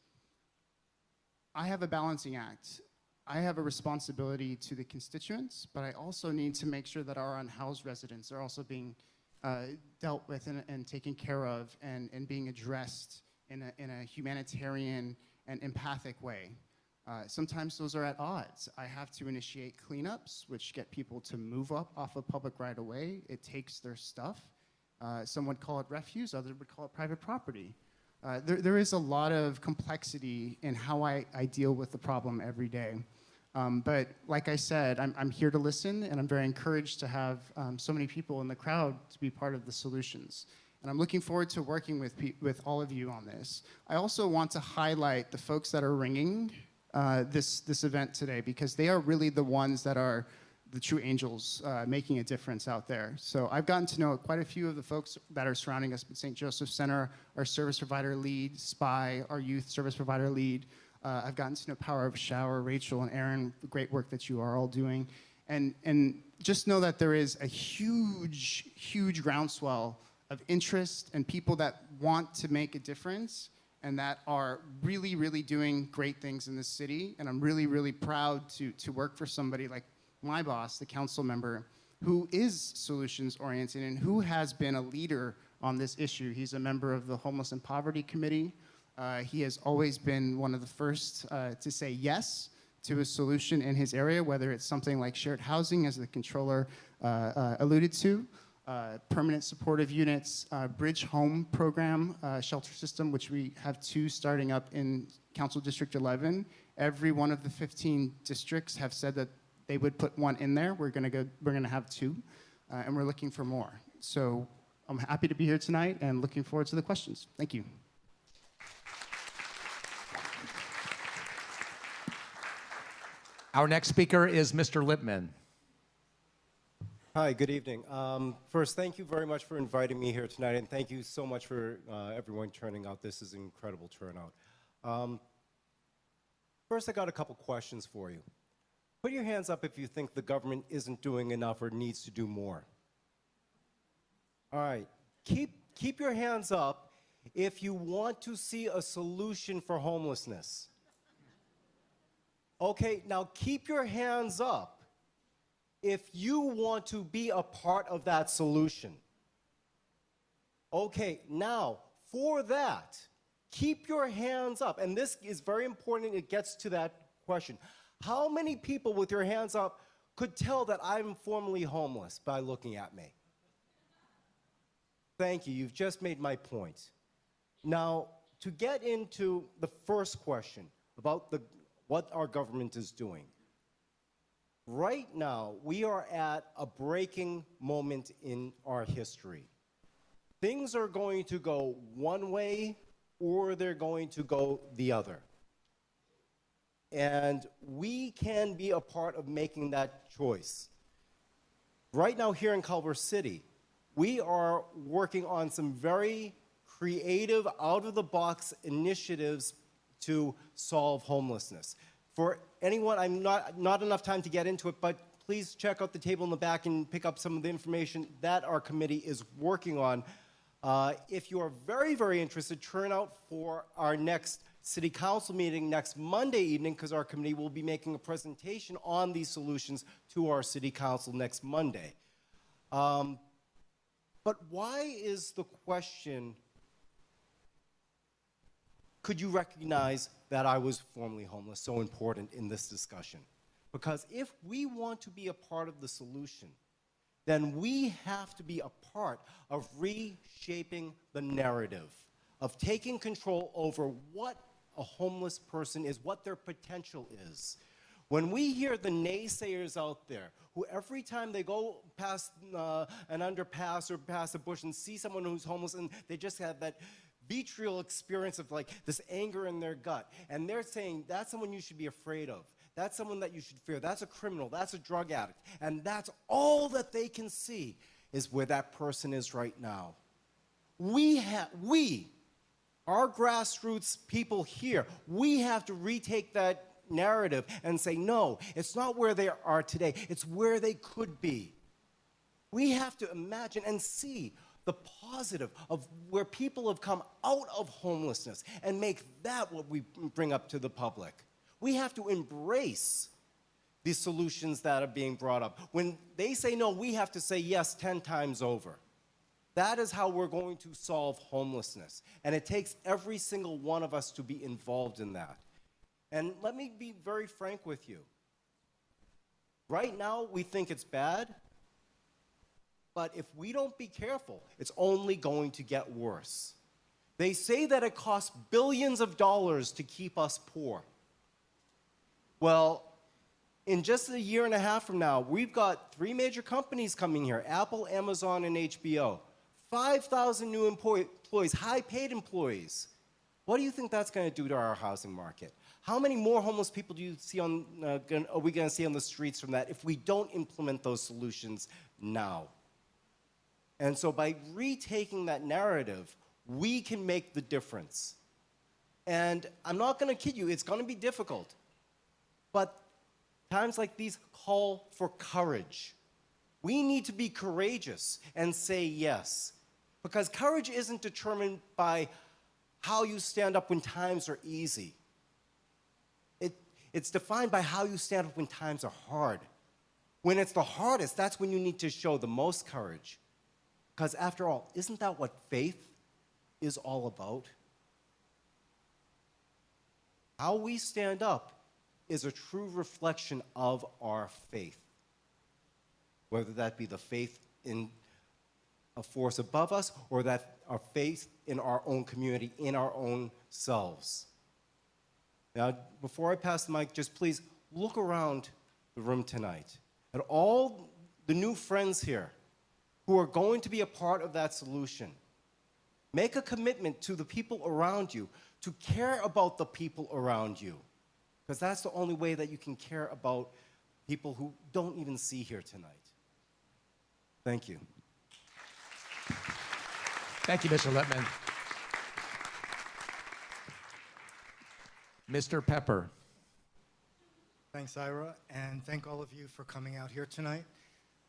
I have a balancing act. I have a responsibility to the constituents, but I also need to make sure that our unhoused residents are also being dealt with and taken care of and being addressed in a humanitarian and empathic way. Sometimes those are at odds. I have to initiate cleanups, which get people to move up off of public right of way. It takes their stuff. Some would call it refuse, others would call it private property. There is a lot of complexity in how I deal with the problem every day. But like I said, I'm here to listen, and I'm very encouraged to have so many people in the crowd to be part of the solutions. And I'm looking forward to working with all of you on this. I also want to highlight the folks that are ringing this event today, because they are really the ones that are the true angels making a difference out there. So I've gotten to know quite a few of the folks that are surrounding us at St. Joseph Center, our service provider lead, SPY, our youth service provider lead. I've gotten to know Power of Shower, Rachel and Aaron, the great work that you are all doing. And just know that there is a huge, huge groundswell of interest and people that want to make a difference and that are really, really doing great things in this city. And I'm really, really proud to work for somebody like my boss, the council member, who is solutions-oriented and who has been a leader on this issue. He's a member of the Homeless and Poverty Committee. He has always been one of the first to say yes to a solution in his area, whether it's something like shared housing, as the controller alluded to, permanent supportive units, bridge home program, shelter system, which we have 2 starting up in Council District 11. Every one of the 15 districts have said that they would put 1 in there. We're gonna have 2, and we're looking for more. So I'm happy to be here tonight and looking forward to the questions. Thank you. Our next speaker is Mr. Lippman. Hi, good evening. First, thank you very much for inviting me here tonight, and thank you so much for everyone turning out. This is an incredible turnout. First, I got a couple questions for you. Put your hands up if you think the government isn't doing enough or needs to do more. All right, keep your hands up if you want to see a solution for homelessness. Okay, now keep your hands up if you want to be a part of that solution. Okay, now, for that, keep your hands up. And this is very important, it gets to that question. How many people with your hands up could tell that I'm formerly homeless by looking at me? Thank you, you've just made my point. Now, to get into the first question about what our government is doing. Right now, we are at a breaking moment in our history. Things are going to go one way or they're going to go the other. And we can be a part of making that choice. Right now here in Culver City, we are working on some very creative, out-of-the-box initiatives to solve homelessness. For anyone, I'm not enough time to get into it, but please check out the table in the back and pick up some of the information that our committee is working on. If you are very, very interested, turn out for our next City Council meeting next Monday evening, because our committee will be making a presentation on these solutions to our City Council next Monday. But why is the question, could you recognize that I was formerly homeless, so important in this discussion? Because if we want to be a part of the solution, then we have to be a part of reshaping the narrative, of taking control over what a homeless person is, what their potential is. When we hear the naysayers out there, who every time they go past an underpass or past a bush and see someone who's homeless and they just have that vitriol experience of like this anger in their gut, and they're saying that's someone you should be afraid of, that's someone that you should fear, that's a criminal, that's a drug addict, and that's all that they can see is where that person is right now. Our grassroots people here, we have to retake that narrative and say, no, it's not where they are today, it's where they could be. We have to imagine and see the positive of where people have come out of homelessness and make that what we bring up to the public. We have to embrace the solutions that are being brought up. When they say no, we have to say yes 10 times over. That is how we're going to solve homelessness. And it takes every single one of us to be involved in that. And let me be very frank with you. Right now, we think it's bad. But if we don't be careful, it's only going to get worse. They say that it costs billions of dollars to keep us poor. Well, in just a year and a half from now, we've got 3 major companies coming here, Apple, Amazon, and HBO. 5,000 new employees, high-paid employees. What do you think that's going to do to our housing market? How many more homeless people do you see are we going to see on the streets from that if we don't implement those solutions now? And so by retaking that narrative, we can make the difference. And I'm not going to kid you, it's going to be difficult. But times like these call for courage. We need to be courageous and say yes. Because courage isn't determined by how you stand up when times are easy. It's defined by how you stand up when times are hard. When it's the hardest, that's when you need to show the most courage. Because after all, isn't that what faith is all about? How we stand up is a true reflection of our faith. Whether that be the faith in a force above us or that our faith in our own community, in our own selves. Now, before I pass the mic, just please look around the room tonight at all the new friends here who are going to be a part of that solution. Make a commitment to the people around you to care about the people around you, because that's the only way that you can care about people who don't even see here tonight. Thank you. Thank you, Mr. Lippman. Mr. Pepper. Thanks, Ira, and thank all of you for coming out here tonight.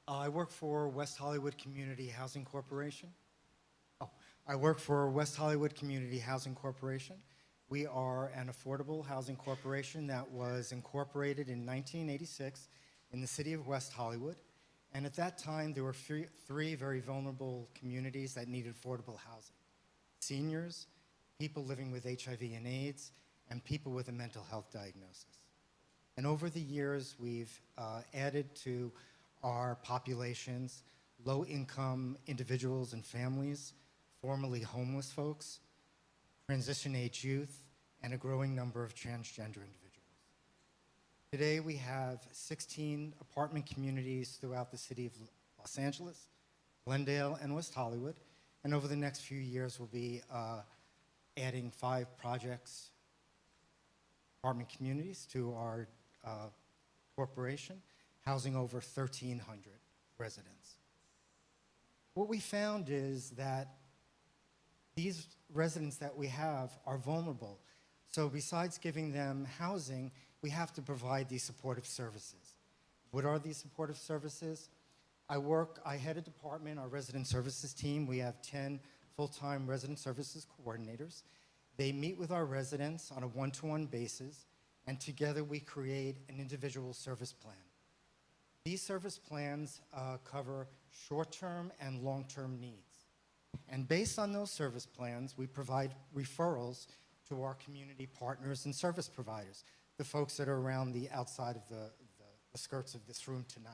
I work for West Hollywood Community Housing Corporation. I work for West Hollywood Community Housing Corporation. We are an affordable housing corporation that was incorporated in 1986 in the city of West Hollywood. And at that time, there were three very vulnerable communities that needed affordable housing: seniors, people living with HIV and AIDS, and people with a mental health diagnosis. And over the years, we've added to our populations low-income individuals and families, formerly homeless folks, transition-age youth, and a growing number of transgender individuals. Today, we have 16 apartment communities throughout the city of Los Angeles, Glendale, and West Hollywood. And over the next few years, we'll be adding 5 projects, apartment communities, to our corporation, housing over 1,300 residents. What we found is that these residents that we have are vulnerable. So besides giving them housing, we have to provide these supportive services. What are these supportive services? I head a department, our resident services team. We have 10 full-time resident services coordinators. They meet with our residents on a one-to-one basis, and together we create an individual service plan. These service plans cover short-term and long-term needs. And based on those service plans, we provide referrals to our community partners and service providers, the folks that are around the outside of the skirts of this room tonight.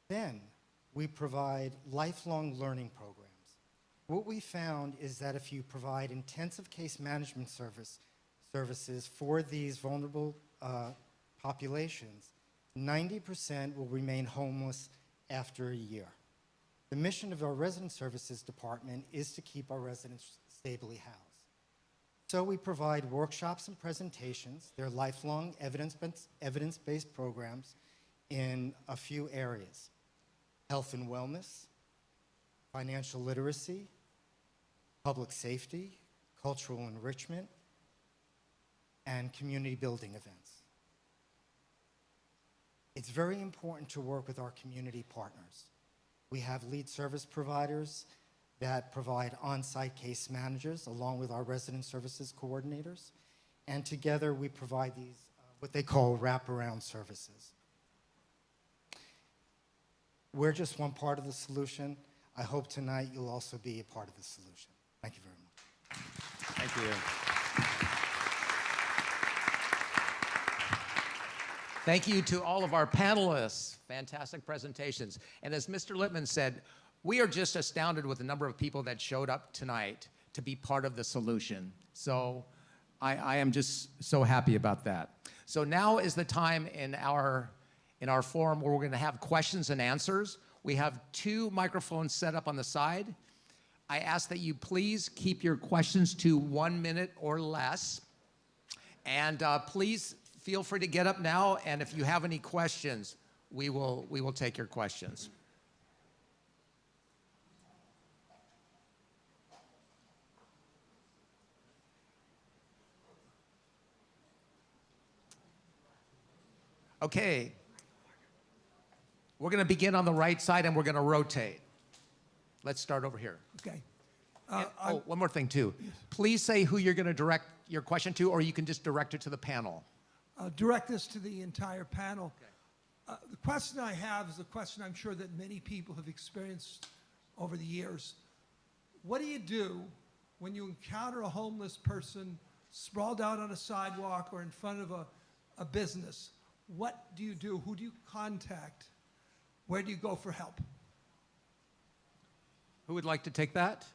Then we provide lifelong learning programs. What we found is that if you provide intensive case management services for these vulnerable populations, 90% will remain homeless after a year. The mission of our resident services department is to keep our residents stably housed. So we provide workshops and presentations. They're lifelong evidence-based programs in a few areas: health and wellness, financial literacy, public safety, cultural enrichment, and community building events. It's very important to work with our community partners. We have lead service providers that provide on-site case managers along with our resident services coordinators. And together we provide these, what they call wraparound services. We're just one part of the solution. I hope tonight you'll also be a part of the solution. Thank you very much. Thank you. Thank you to all of our panelists. Fantastic presentations. And as Mr. Lippman said, we are just astounded with the number of people that showed up tonight to be part of the solution. So I am just so happy about that. So now is the time in our forum where we're going to have questions and answers. We have 2 microphones set up on the side. I ask that you please keep your questions to 1 minute or less. And please feel free to get up now, and if you have any questions, we will take your questions. Okay. We're going to begin on the right side, and we're going to rotate. Let's start over here. Okay. One more thing, too. Please say who you're going to direct your question to, or you can just direct it to the panel. Direct this to the entire panel. Okay. The question I have is a question I'm sure that many people have experienced over the years. What do you do when you encounter a homeless person sprawled out on a sidewalk or in front of a business? What do you do? Who do you contact? Where do you go for help? Who would like to take that?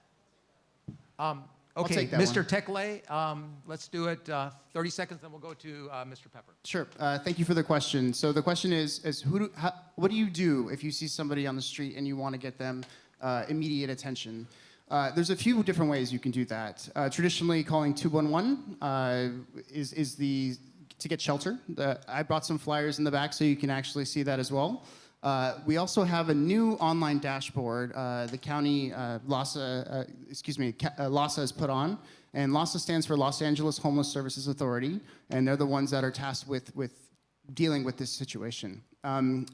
Okay, I'll take that Mr. one. Tekle, let's do it 30 seconds, then we'll go to Mr. Pepper. Sure. Thank you for the question. So the question is what do you do if you see somebody on the street and you want to get them immediate attention? There's a few different ways you can do that. Traditionally, calling 211 is to get shelter. I brought some flyers in the back so you can actually see that as well. We also have a new online dashboard the county LAHSA has put on. And LAHSA stands for Los Angeles Homeless Services Authority, and they're the ones that are tasked with dealing with this situation.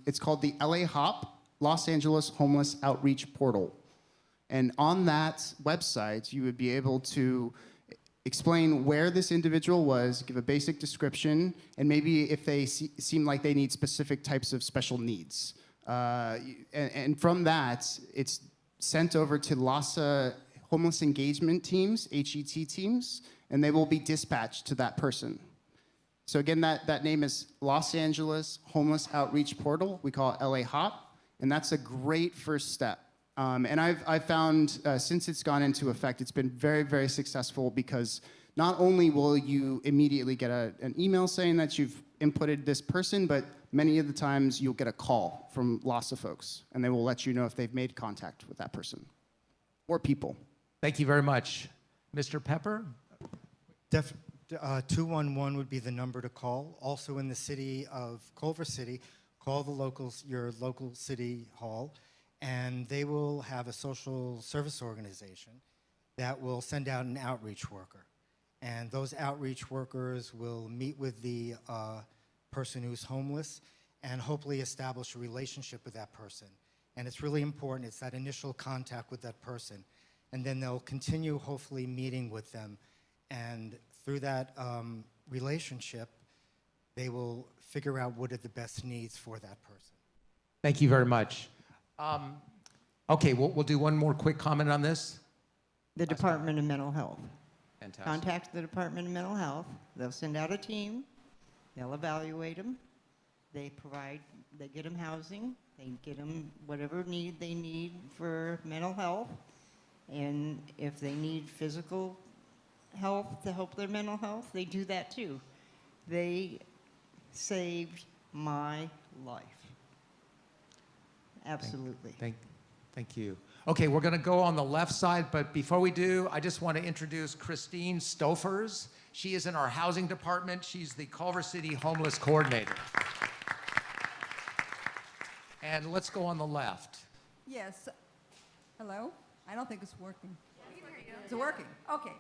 It's called the LA HOP, Los Angeles Homeless Outreach Portal. And on that website, you would be able to explain where this individual was, give a basic description, and maybe if they seem like they need specific types of special needs. And from that, it's sent over to LAHSA Homeless Engagement Teams, HET teams, and they will be dispatched to that person. So again, that name is Los Angeles Homeless Outreach Portal. We call it LA HOP, and that's a great first step. And I've found, since it's gone into effect, it's been very, very successful because not only will you immediately get an email saying that you've inputted this person, but many of the times you'll get a call from LAHSA folks, and they will let you know if they've made contact with that person or people. Thank you very much. Mr. Pepper? 211 would be the number to call. Also in the city of Culver City, call your local city hall, and they will have a social service organization that will send out an outreach worker. And those outreach workers will meet with the person who's homeless and hopefully establish a relationship with that person. And it's really important, it's that initial contact with that person. And then they'll continue hopefully meeting with them. And through that relationship, they will figure out what are the best needs for that person. Thank you very much. Okay, we'll do one more quick comment on this. The Department of Mental Health. Fantastic. Contact the Department of Mental Health. They'll send out a team. They'll evaluate them. They get them housing. They get them whatever need they need for mental health. And if they need physical help to help their mental health, they do that too. They saved my life. Absolutely. Thank you. Okay, we're going to go on the left side, but before we do, I just want to introduce Christine Stofers. She is in our housing department. She's the Culver City Homeless Coordinator. And let's go on the left. Yes. Hello? I don't think it's working. Is it working? Okay.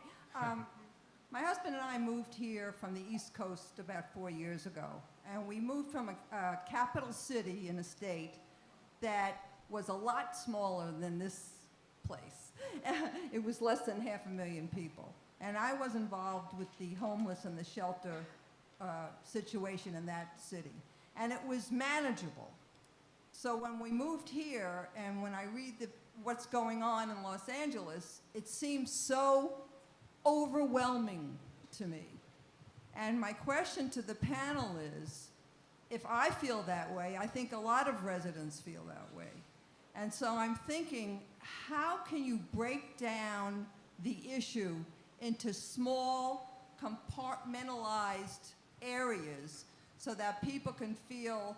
My husband and I moved here from the East Coast about 4 years ago. And we moved from a capital city in a state that was a lot smaller than this place. It was less than 500,000 people. And I was involved with the homeless and the shelter situation in that city. And it was manageable. So when we moved here, and when I read what's going on in Los Angeles, it seems so overwhelming to me. And my question to the panel is, if I feel that way, I think a lot of residents feel that way. And so I'm thinking, how can you break down the issue into small, compartmentalized areas so that people can feel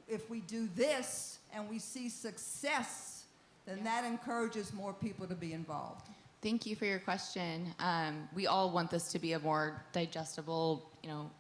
if we do this and we see success, then that encourages more people to be involved. Thank you for your question. We all want this to be a more digestible,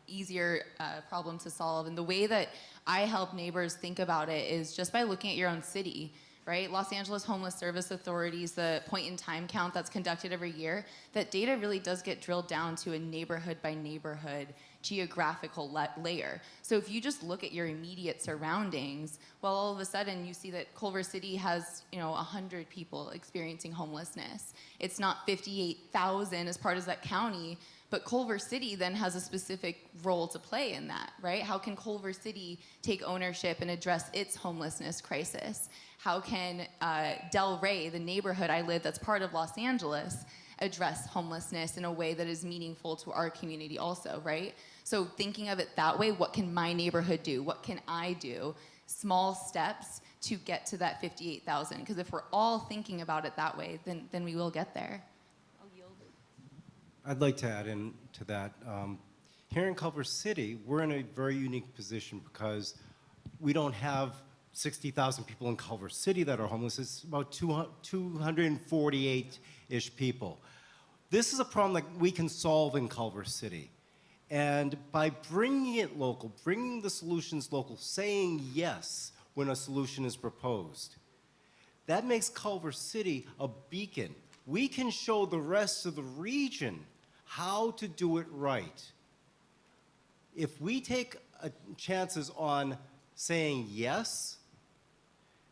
easier problem to solve. And the way that I help neighbors think about it is just by looking at your own city, right? Los Angeles Homeless Service Authorities, the point-in-time count that's conducted every year, that data really does get drilled down to a neighborhood-by-neighborhood geographical layer. So if you just look at your immediate surroundings, well, all of a sudden you see that Culver City has, 100 people experiencing homelessness. It's not 58,000 as part of that county, but Culver City then has a specific role to play in that, right? How can Culver City take ownership and address its homelessness crisis? How can Del Rey, the neighborhood I live that's part of Los Angeles, address homelessness in a way that is meaningful to our community also, right? So thinking of it that way, what can my neighborhood do? What can I do? Small steps to get to that 58,000. Because if we're all thinking about it that way, then we will get there. I'll yield. I'd like to add in to that. Here in Culver City, we're in a very unique position because we don't have 60,000 people in Culver City that are homeless. It's about 248-ish people. This is a problem that we can solve in Culver City. And by bringing it local, bringing the solutions local, saying yes, when a solution is proposed. That makes Culver City a beacon. We can show the rest of the region how to do it right. If we take chances on saying yes,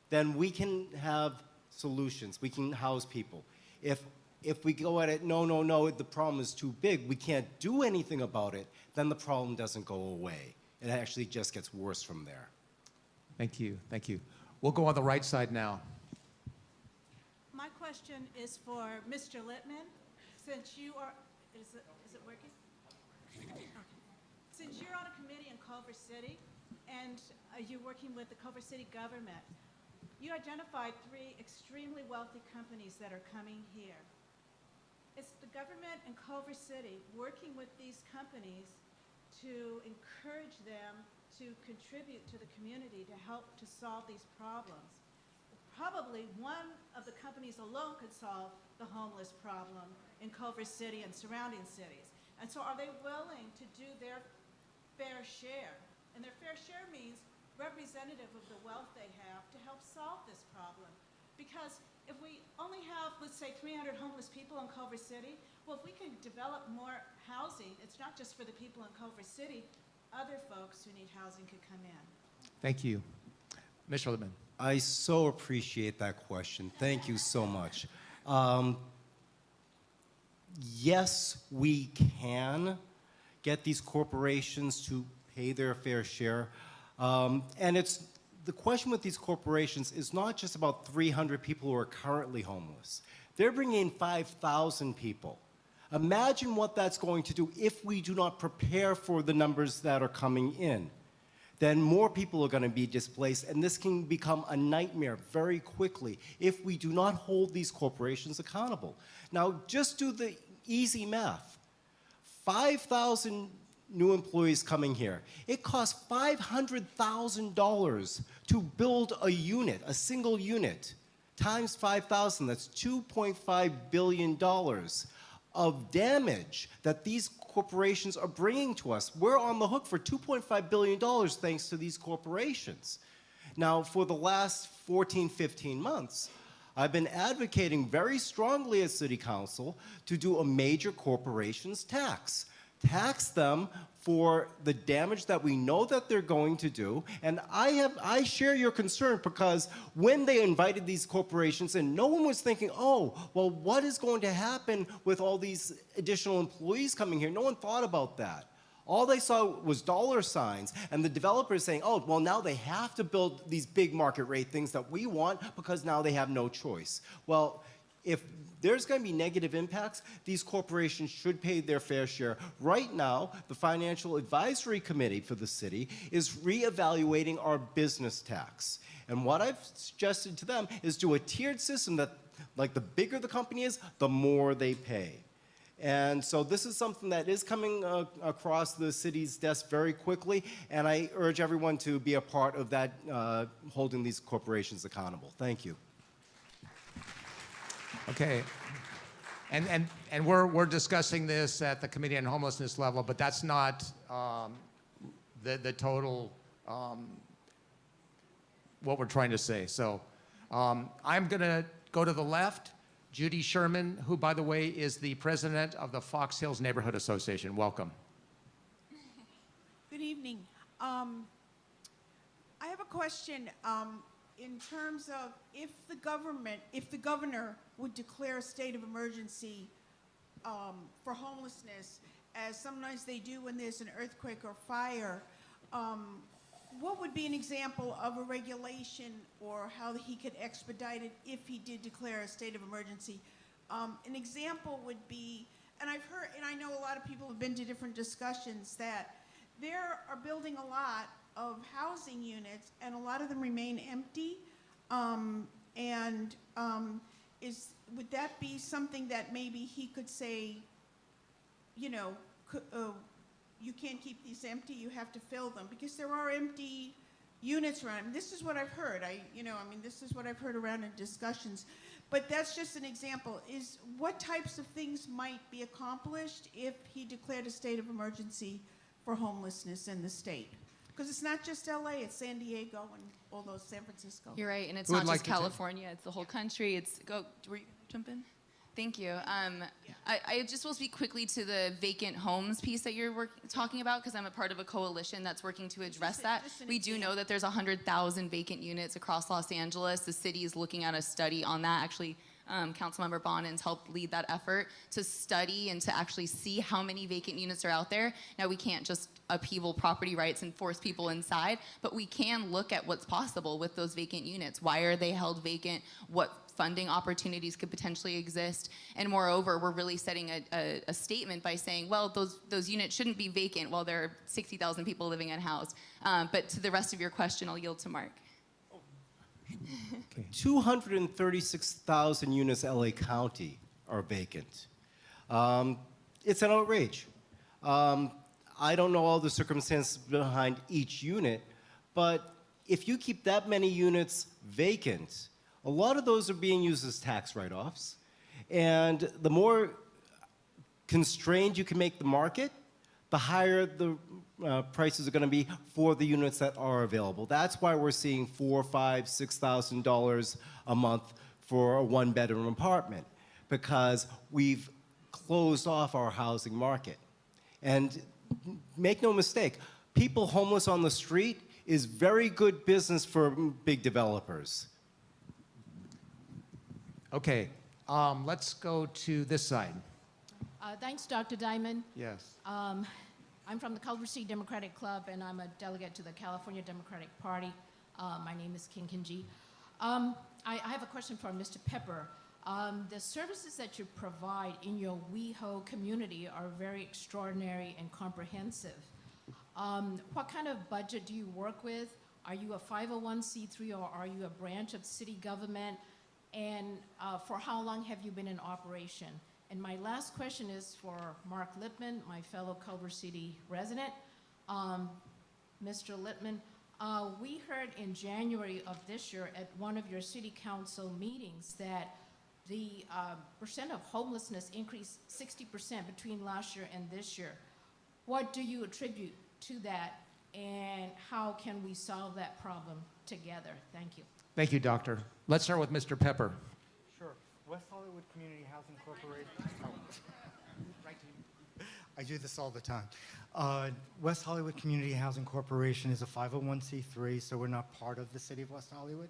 then we can have solutions. We can house people. If we go at it, no, the problem is too big, we can't do anything about it, then the problem doesn't go away. It actually just gets worse from there. Thank you, thank you. We'll go on the right side now. My question is for Mr. Littman. Since you are, is it working? Okay. Since you're on a committee in Culver City and you're working with the Culver City government, you identified 3 extremely wealthy companies that are coming here. Is the government in Culver City working with these companies to encourage them to contribute to the community to help to solve these problems? Probably one of the companies alone could solve the homeless problem in Culver City and surrounding cities. And so are they willing to do their fair share? And their fair share means representative of the wealth they have to help solve this problem. Because if we only have, let's say, 300 homeless people in Culver City, well, if we can develop more housing, it's not just for the people in Culver City, other folks who need housing could come in. Thank you. Mr. Littman. I so appreciate that question. Thank you so much. Yes, we can get these corporations to pay their fair share. And the question with these corporations is not just about 300 people who are currently homeless. They're bringing in 5,000 people. Imagine what that's going to do if we do not prepare for the numbers that are coming in. Then more people are going to be displaced, and this can become a nightmare very quickly if we do not hold these corporations accountable. Now, just do the easy math. 5,000 new employees coming here. It costs $500,000 to build a unit, a single unit. Times 5,000, that's $2.5 billion of damage that these corporations are bringing to us. We're on the hook for $2.5 billion thanks to these corporations. Now, for the last 14, 15 months, I've been advocating very strongly as City Council to do a major corporations tax. Tax them for the damage that we know that they're going to do. And I share your concern because when they invited these corporations in, no one was thinking, oh, well, what is going to happen with all these additional employees coming here? No one thought about that. All they saw was dollar signs and the developers saying, oh, well, now they have to build these big market rate things that we want because now they have no choice. Well, if there's going to be negative impacts, these corporations should pay their fair share. Right now, the Financial Advisory Committee for the city is reevaluating our business tax. And what I've suggested to them is do a tiered system that, like, the bigger the company is, the more they pay. And so this is something that is coming across the city's desk very quickly, and I urge everyone to be a part of that, holding these corporations accountable. Thank you. Okay. And we're discussing this at the Committee on Homelessness level, but that's not the total what we're trying to say. So I'm going to go to the left. Judy Sherman, who, by the way, is the president of the Fox Hills Neighborhood Association. Welcome. Good evening. I have a question. In terms of if the governor would declare a state of emergency for homelessness, as sometimes they do when there's an earthquake or fire, what would be an example of a regulation or how he could expedite it if he did declare a state of emergency? An example would be, and I've heard, and I know a lot of people have been to different discussions, that there are building a lot of housing units, and a lot of them remain empty. Would that be something that maybe he could say, you know, you can't keep these empty, you have to fill them, because there are empty units around. This is what I've heard. This is what I've heard around in discussions. But that's just an example. Is what types of things might be accomplished if he declared a state of emergency for homelessness in the state? Because it's not just LA, it's San Diego and all those, San Francisco. You're right, and it's Who would not like just to take- California, it's the whole country. Were you gonna jump in? Thank you. I just will speak quickly to the vacant homes piece that you're talking about, because I'm a part of a coalition that's working to address that. We do know that there's 100,000 vacant units across Los Angeles. The city is looking at a study on that. Actually, Councilmember Bonins helped lead that effort to study and to actually see how many vacant units are out there. Now, we can't just upheaval property rights and force people inside, but we can look at what's possible with those vacant units. Why are they held vacant? What funding opportunities could potentially exist? And moreover, we're really setting a statement by saying, well, those units shouldn't be vacant while there are 60,000 people living unhoused. But to the rest of your question, I'll yield to Mark. 236,000 units LA County are vacant. It's an outrage. I don't know all the circumstances behind each unit, but if you keep that many units vacant, a lot of those are being used as tax write-offs. And the more constrained you can make the market, the higher the prices are going to be for the units that are available. That's why we're seeing $4,000, $5,000, $6,000 a month for a one-bedroom apartment, because we've closed off our housing market. And make no mistake, people homeless on the street is very good business for big developers. Okay, let's go to this side. Thanks, Dr. Diamond. Yes. I'm from the Culver City Democratic Club, and I'm a delegate to the California Democratic Party. My name is Kinkinji. I have a question for Mr. Pepper. The services that you provide in your WeHo community are very extraordinary and comprehensive. What kind of budget do you work with? Are you a 501c3 or are you a branch of city government? And for how long have you been in operation? And my last question is for Mark Lippman, my fellow Culver City resident. Mr. Lippman, we heard in January of this year at one of your city council meetings that the percent of homelessness increased 60% between last year and this year. What do you attribute to that, and how can we solve that problem together? Thank you. Thank you, Doctor. Let's start with Mr. Pepper. Sure. West Hollywood Community Housing Corporation. I do this all the time. West Hollywood Community Housing Corporation is a 501c3, so we're not part of the city of West Hollywood,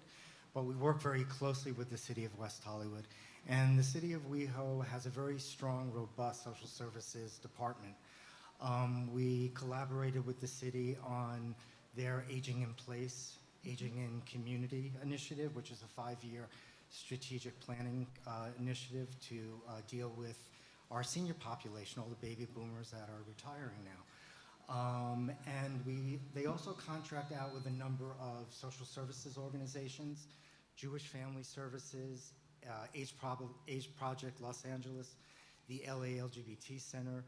but we work very closely with the city of West Hollywood. And the city of WeHo has a very strong, robust social services department. We collaborated with the city on their Aging in Place, Aging in Community initiative, which is a 5-year strategic planning initiative to deal with our senior population, all the baby boomers that are retiring now. And they also contract out with a number of social services organizations, Jewish Family Services, Age Project Los Angeles, the LA LGBT Center,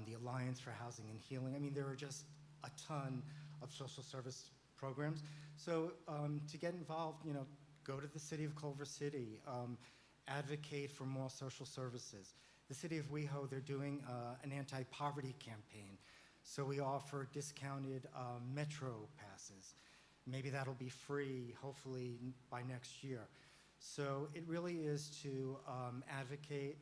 the Alliance for Housing and Healing. I mean, there are just a ton of social service programs. So to get involved, you know, go to the city of Culver City, advocate for more social services. The city of WeHo, they're doing an anti-poverty campaign. So we offer discounted metro passes. Maybe that'll be free, hopefully, by next year. So it really is to advocate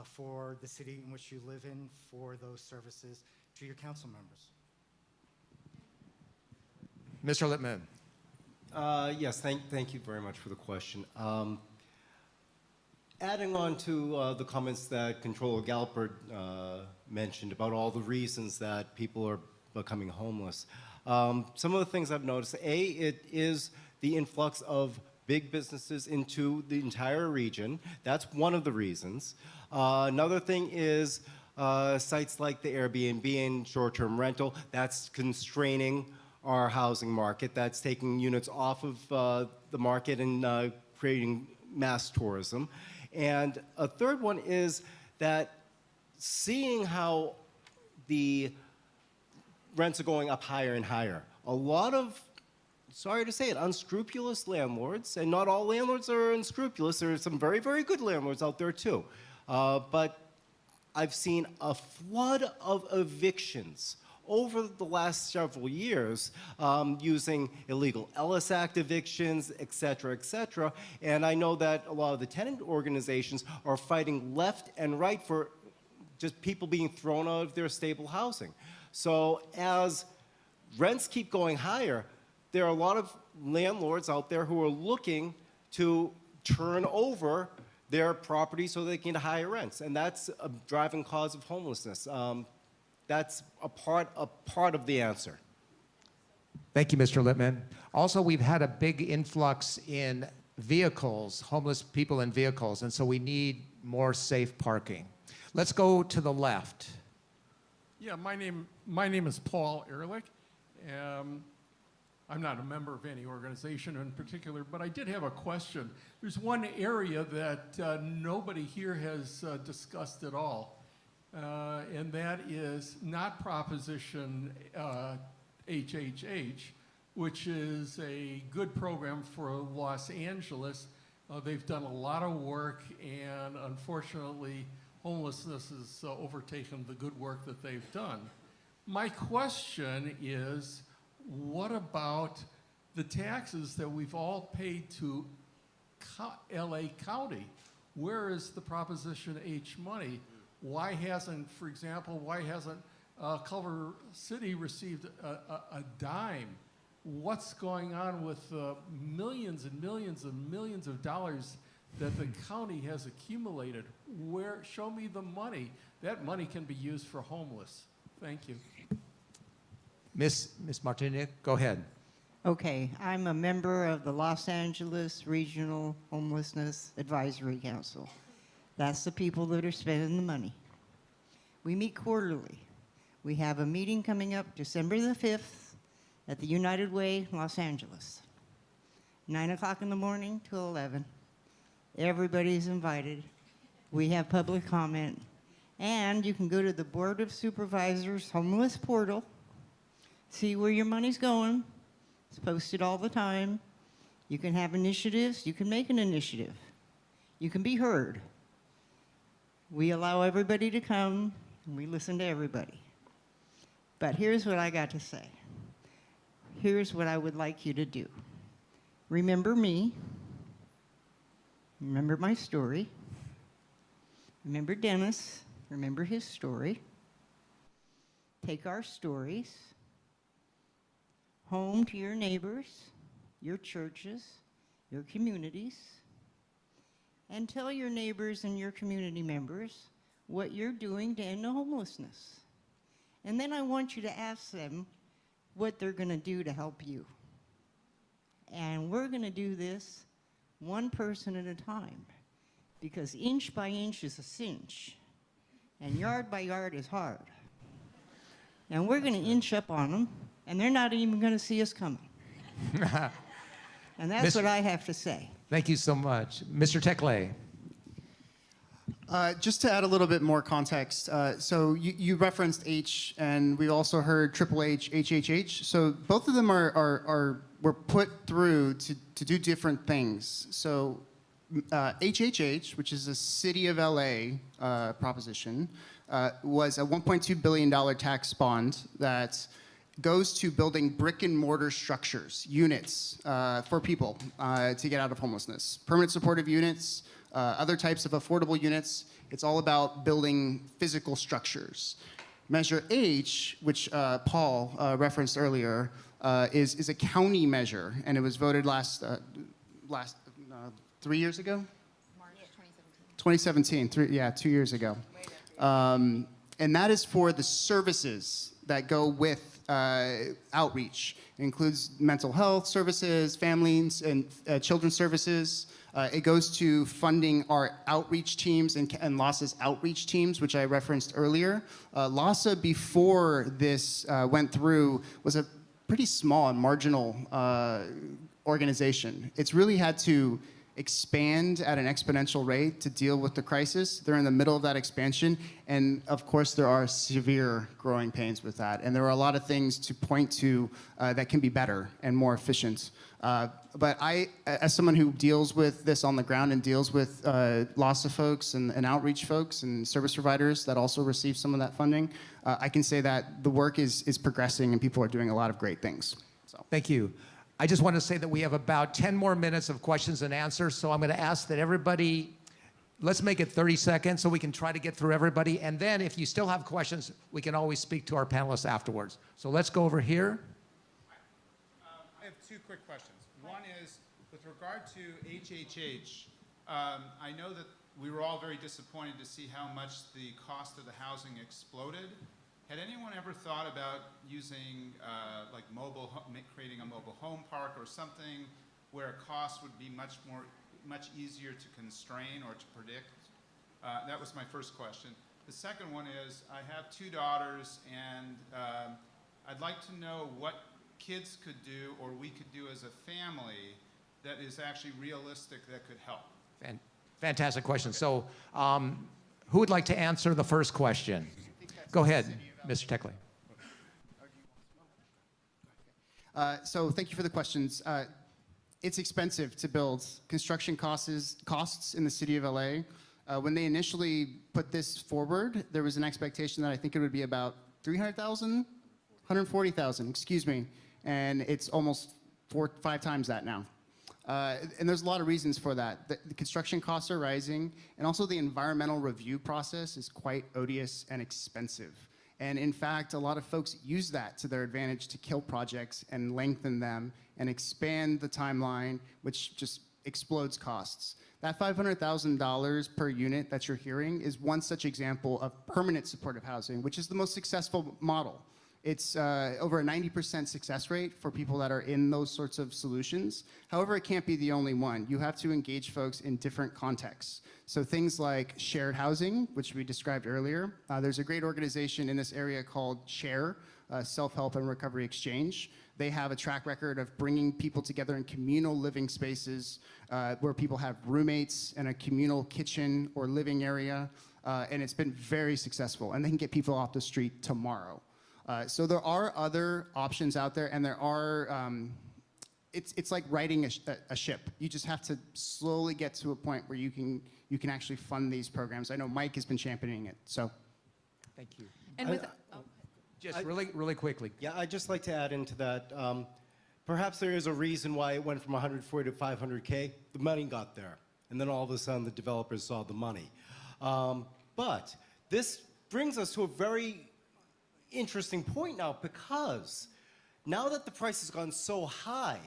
for the city in which you live in, for those services to your council members. Mr. Lippman. Yes, thank you very much for the question. Adding on to the comments that Controller Galpert mentioned about all the reasons that people are becoming homeless, some of the things I've noticed, it is the influx of big businesses into the entire region. That's one of the reasons. Another thing is sites like the Airbnb and short-term rental, that's constraining our housing market. That's taking units off of the market and creating mass tourism. And a third one is that seeing how the rents are going up higher and higher. A lot of, sorry to say it, unscrupulous landlords, and not all landlords are unscrupulous. There are some very, very good landlords out there too. But I've seen a flood of evictions over the last several years, using illegal Ellis Act evictions, et cetera, and I know that a lot of the tenant organizations are fighting left and right for just people being thrown out of their stable housing. So as rents keep going higher, there are a lot of landlords out there who are looking to turn over their property so they can get higher rents, and that's a driving cause of homelessness. That's a part of the answer. Thank you, Mr. Littman. Also, we've had a big influx in vehicles, homeless people in vehicles, and so we need more safe parking. Let's go to the left. Yeah, my name is Paul Ehrlich. I'm not a member of any organization in particular, but I did have a question. There's one area that nobody here has discussed at all, and that is not Proposition HHH, which is a good program for Los Angeles. They've done a lot of work, and unfortunately, homelessness has overtaken the good work that they've done. My question is, what about the taxes that we've all paid to LA County? Where is the Proposition H money? Why hasn't, for example, Culver City received a dime? What's going on with millions and millions and millions of dollars that the county has accumulated? Show me the money. That money can be used for homeless. Thank you. Miss Martinez, go ahead. Okay, I'm a member of the Los Angeles Regional Homelessness Advisory Council. That's the people that are spending the money. We meet quarterly. We have a meeting coming up December the 5th at the United Way, Los Angeles. 9 o'clock in the morning till 11. Everybody's invited. We have public comment. And you can go to the Board of Supervisors Homeless Portal, see where your money's going. It's posted all the time. You can have initiatives. You can make an initiative. You can be heard. We allow everybody to come, and we listen to everybody. But here's what I got to say. Here's what I would like you to do. Remember me. Remember my story. Remember Dennis. Remember his story. Take our stories home to your neighbors, your churches, your communities, and tell your neighbors and your community members what you're doing to end the homelessness. And then I want you to ask them what they're going to do to help you. And we're going to do this one person at a time, because inch by inch is a cinch, and yard by yard is hard. And we're going to inch up on them, and they're not even going to see us coming. And that's what I have to say. Thank you so much. Mr. Tekle. Just to add a little bit more context, so you referenced H, and we also heard Triple H, HHH. So both of them were put through to do different things. So HHH, which is a City of LA proposition, was a $1.2 billion tax bond that goes to building brick and mortar structures, units for people to get out of homelessness. Permanent supportive units, other types of affordable units. It's all about building physical structures. Measure H, which Paul referenced earlier, is a county measure, and it was voted last 3 years ago? March 2017. 2017, 2 years ago. And that is for the services that go with outreach. It includes mental health services, families and children's services. It goes to funding our outreach teams and LASA's outreach teams, which I referenced earlier. LASA, before this went through, was a pretty small and marginal organization. It's really had to expand at an exponential rate to deal with the crisis. They're in the middle of that expansion, and of course there are severe growing pains with that, and there are a lot of things to point to that can be better and more efficient. But I, as someone who deals with this on the ground and deals with LAHSA folks and outreach folks and service providers that also receive some of that funding, I can say that the work is progressing and people are doing a lot of great things. So. Thank you. I just want to say that we have about 10 more minutes of questions and answers, so I'm going to ask that everybody, let's make it 30 seconds so we can try to get through everybody, and then if you still have questions, we can always speak to our panelists afterwards. So let's go over here. I have two quick questions. One is, with regard to HHH, I know that we were all very disappointed to see how much the cost of the housing exploded. Had anyone ever thought about using, like creating a mobile home park or something where costs would be much easier to constrain or to predict? That was my first question. The second one is, I have two daughters, and I'd like to know what kids could do or we could do as a family that is actually realistic that could help. Fantastic question. Okay. So who would like to answer the first question? Go ahead, Mr. Teckley. So thank you for the questions. It's expensive to build. Construction costs in the city of LA. When they initially put this forward, there was an expectation that I think it would be about 300,000, 140,000, excuse me. And it's almost 4 or 5 times that now. And there's a lot of reasons for that. The construction costs are rising, and also the environmental review process is quite odious and expensive. And in fact, a lot of folks use that to their advantage to kill projects and lengthen them and expand the timeline, which just explodes costs. That $500,000 per unit that you're hearing is one such example of permanent supportive housing, which is the most successful model. It's over a 90% success rate for people that are in those sorts of solutions. However, it can't be the only one. You have to engage folks in different contexts. So things like shared housing, which we described earlier. There's a great organization in this area called SHARE, Self-Help and Recovery Exchange. They have a track record of bringing people together in communal living spaces where people have roommates and a communal kitchen or living area. And it's been very successful. And they can get people off the street tomorrow. So there are other options out there, and there are, it's like riding a ship. You just have to slowly get to a point where you can actually fund these programs. I know Mike has been championing it, so. Thank you. And with, just really quickly. Yeah, I'd just like to add into that. Perhaps there is a reason why it went from 140 to 500K. The money got there, and then all of a sudden the developers saw the money. But this brings us to a very interesting point now, because now that the price has gone so high,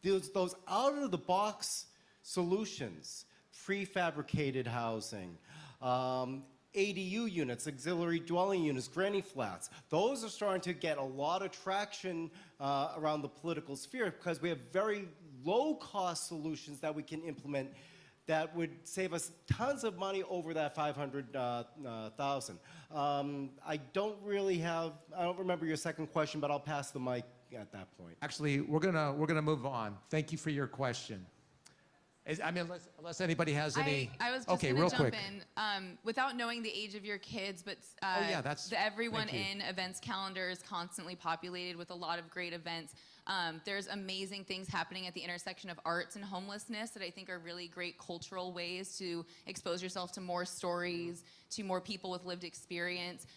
those out-of-the-box solutions, prefabricated housing, ADU units, auxiliary dwelling units, granny flats, those are starting to get a lot of traction around the political sphere because we have very low-cost solutions that we can implement that would save us tons of money over that 500,000. I don't remember your second question, but I'll pass the mic at that point. Actually, we're gonna move on. Thank you for your question. I mean, unless anybody has any. I was just real jump quick. in. Without knowing the age of your kids, but the Everyone In events calendar is constantly populated with a lot of great events. There's amazing things happening at the intersection of arts and homelessness that I think are really great cultural ways to expose yourself to more stories, to more people with lived experience.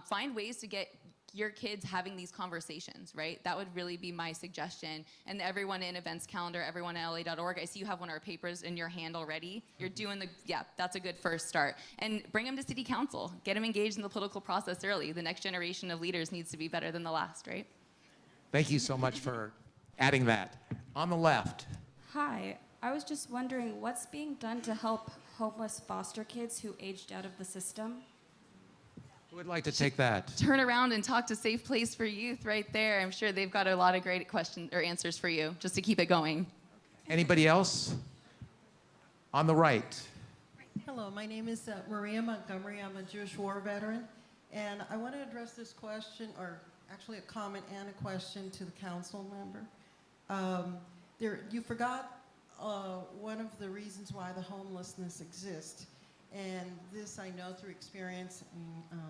Find ways to get your kids having these conversations, right? That would really be my suggestion. And the Everyone In events calendar, everyoneinla.org. I see you have one of our papers in your hand already. You're doing that's a good first start. And bring them to city council. Get them engaged in the political process early. The next generation of leaders needs to be better than the last, right? Thank you so much for adding that. On the left. Hi, I was just wondering what's being done to help homeless foster kids who aged out of the system? Who would like to take that? Turn around and talk to Safe Place for Youth right there. I'm sure they've got a lot of great questions or answers for you, just to keep it going. Anybody else? On the right. Hello, my name is Maria Montgomery. I'm a Jewish war veteran, and I want to address this question, or actually a comment and a question to the council member. You forgot one of the reasons why the homelessness exists. And this I know through experience and,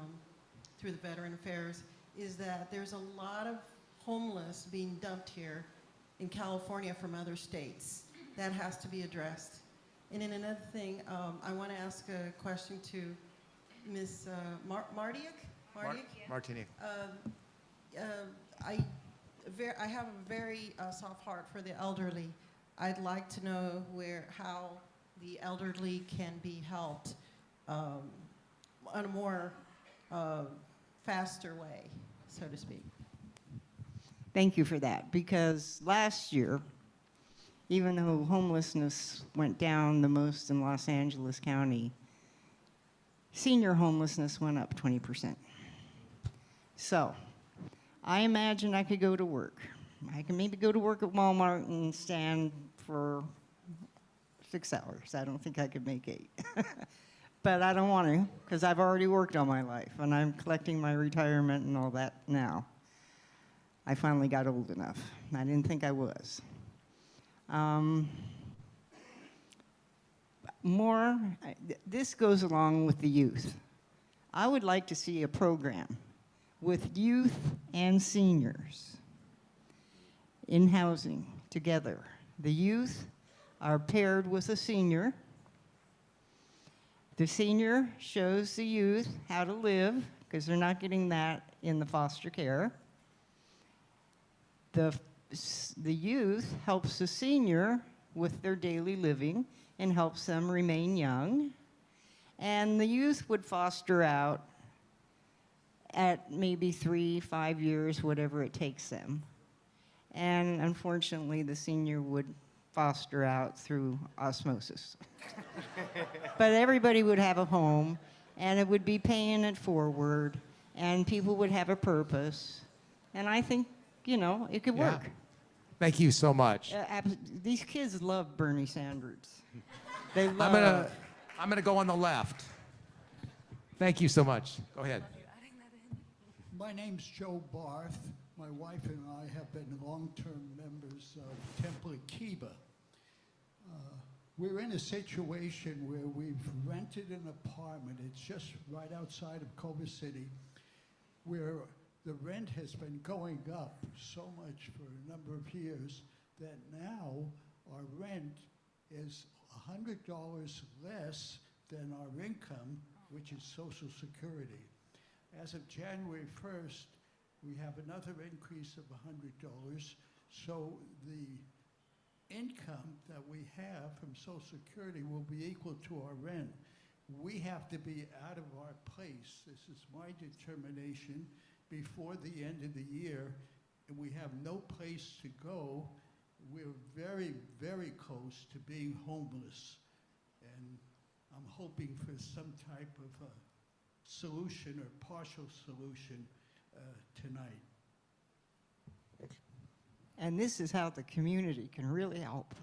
through the Veteran Affairs, is that there's a lot of homeless being dumped here in California from other states. That has to be addressed. And then another thing, I want to ask a question to Ms. Martiniak? Martiniak. I have a very soft heart for the elderly. I'd like to know how the elderly can be helped on a more faster way, so to speak. Thank you for that, because last year, even though homelessness went down the most in Los Angeles County, senior homelessness went up 20%. So, I imagine I could go to work. I can maybe go to work at Walmart and stand for 6 hours. I don't think I could make 8. But I don't want to, because I've already worked all my life, and I'm collecting my retirement and all that now. I finally got old enough. I didn't think I was. This goes along with the youth. I would like to see a program with youth and seniors in housing together. The youth are paired with a senior. The senior shows the youth how to live, because they're not getting that in the foster care. The youth helps the senior with their daily living and helps them remain young. And the youth would foster out at maybe 3-5 years, whatever it takes them. And unfortunately, the senior would foster out through osmosis. But everybody would have a home, and it would be paying it forward, and people would have a purpose. And I think, it could work. Thank you so much. These kids love Bernie Sanders. They love. I'm gonna go on the left. Thank you so much. Go ahead. My name's Joe Barth. My wife and I have been long-term members of Temple Akiba. We're in a situation where we've rented an apartment. It's just right outside of Culver City, where the rent has been going up so much for a number of years that now our rent is $100 less than our income, which is Social Security. As of January 1st, we have another increase of $100, so the income that we have from Social Security will be equal to our rent. We have to be out of our place. This is my determination before the end of the year, and we have no place to go. We're very, very close to being homeless, and I'm hoping for some type of solution or partial solution tonight. And this is how the community can really help.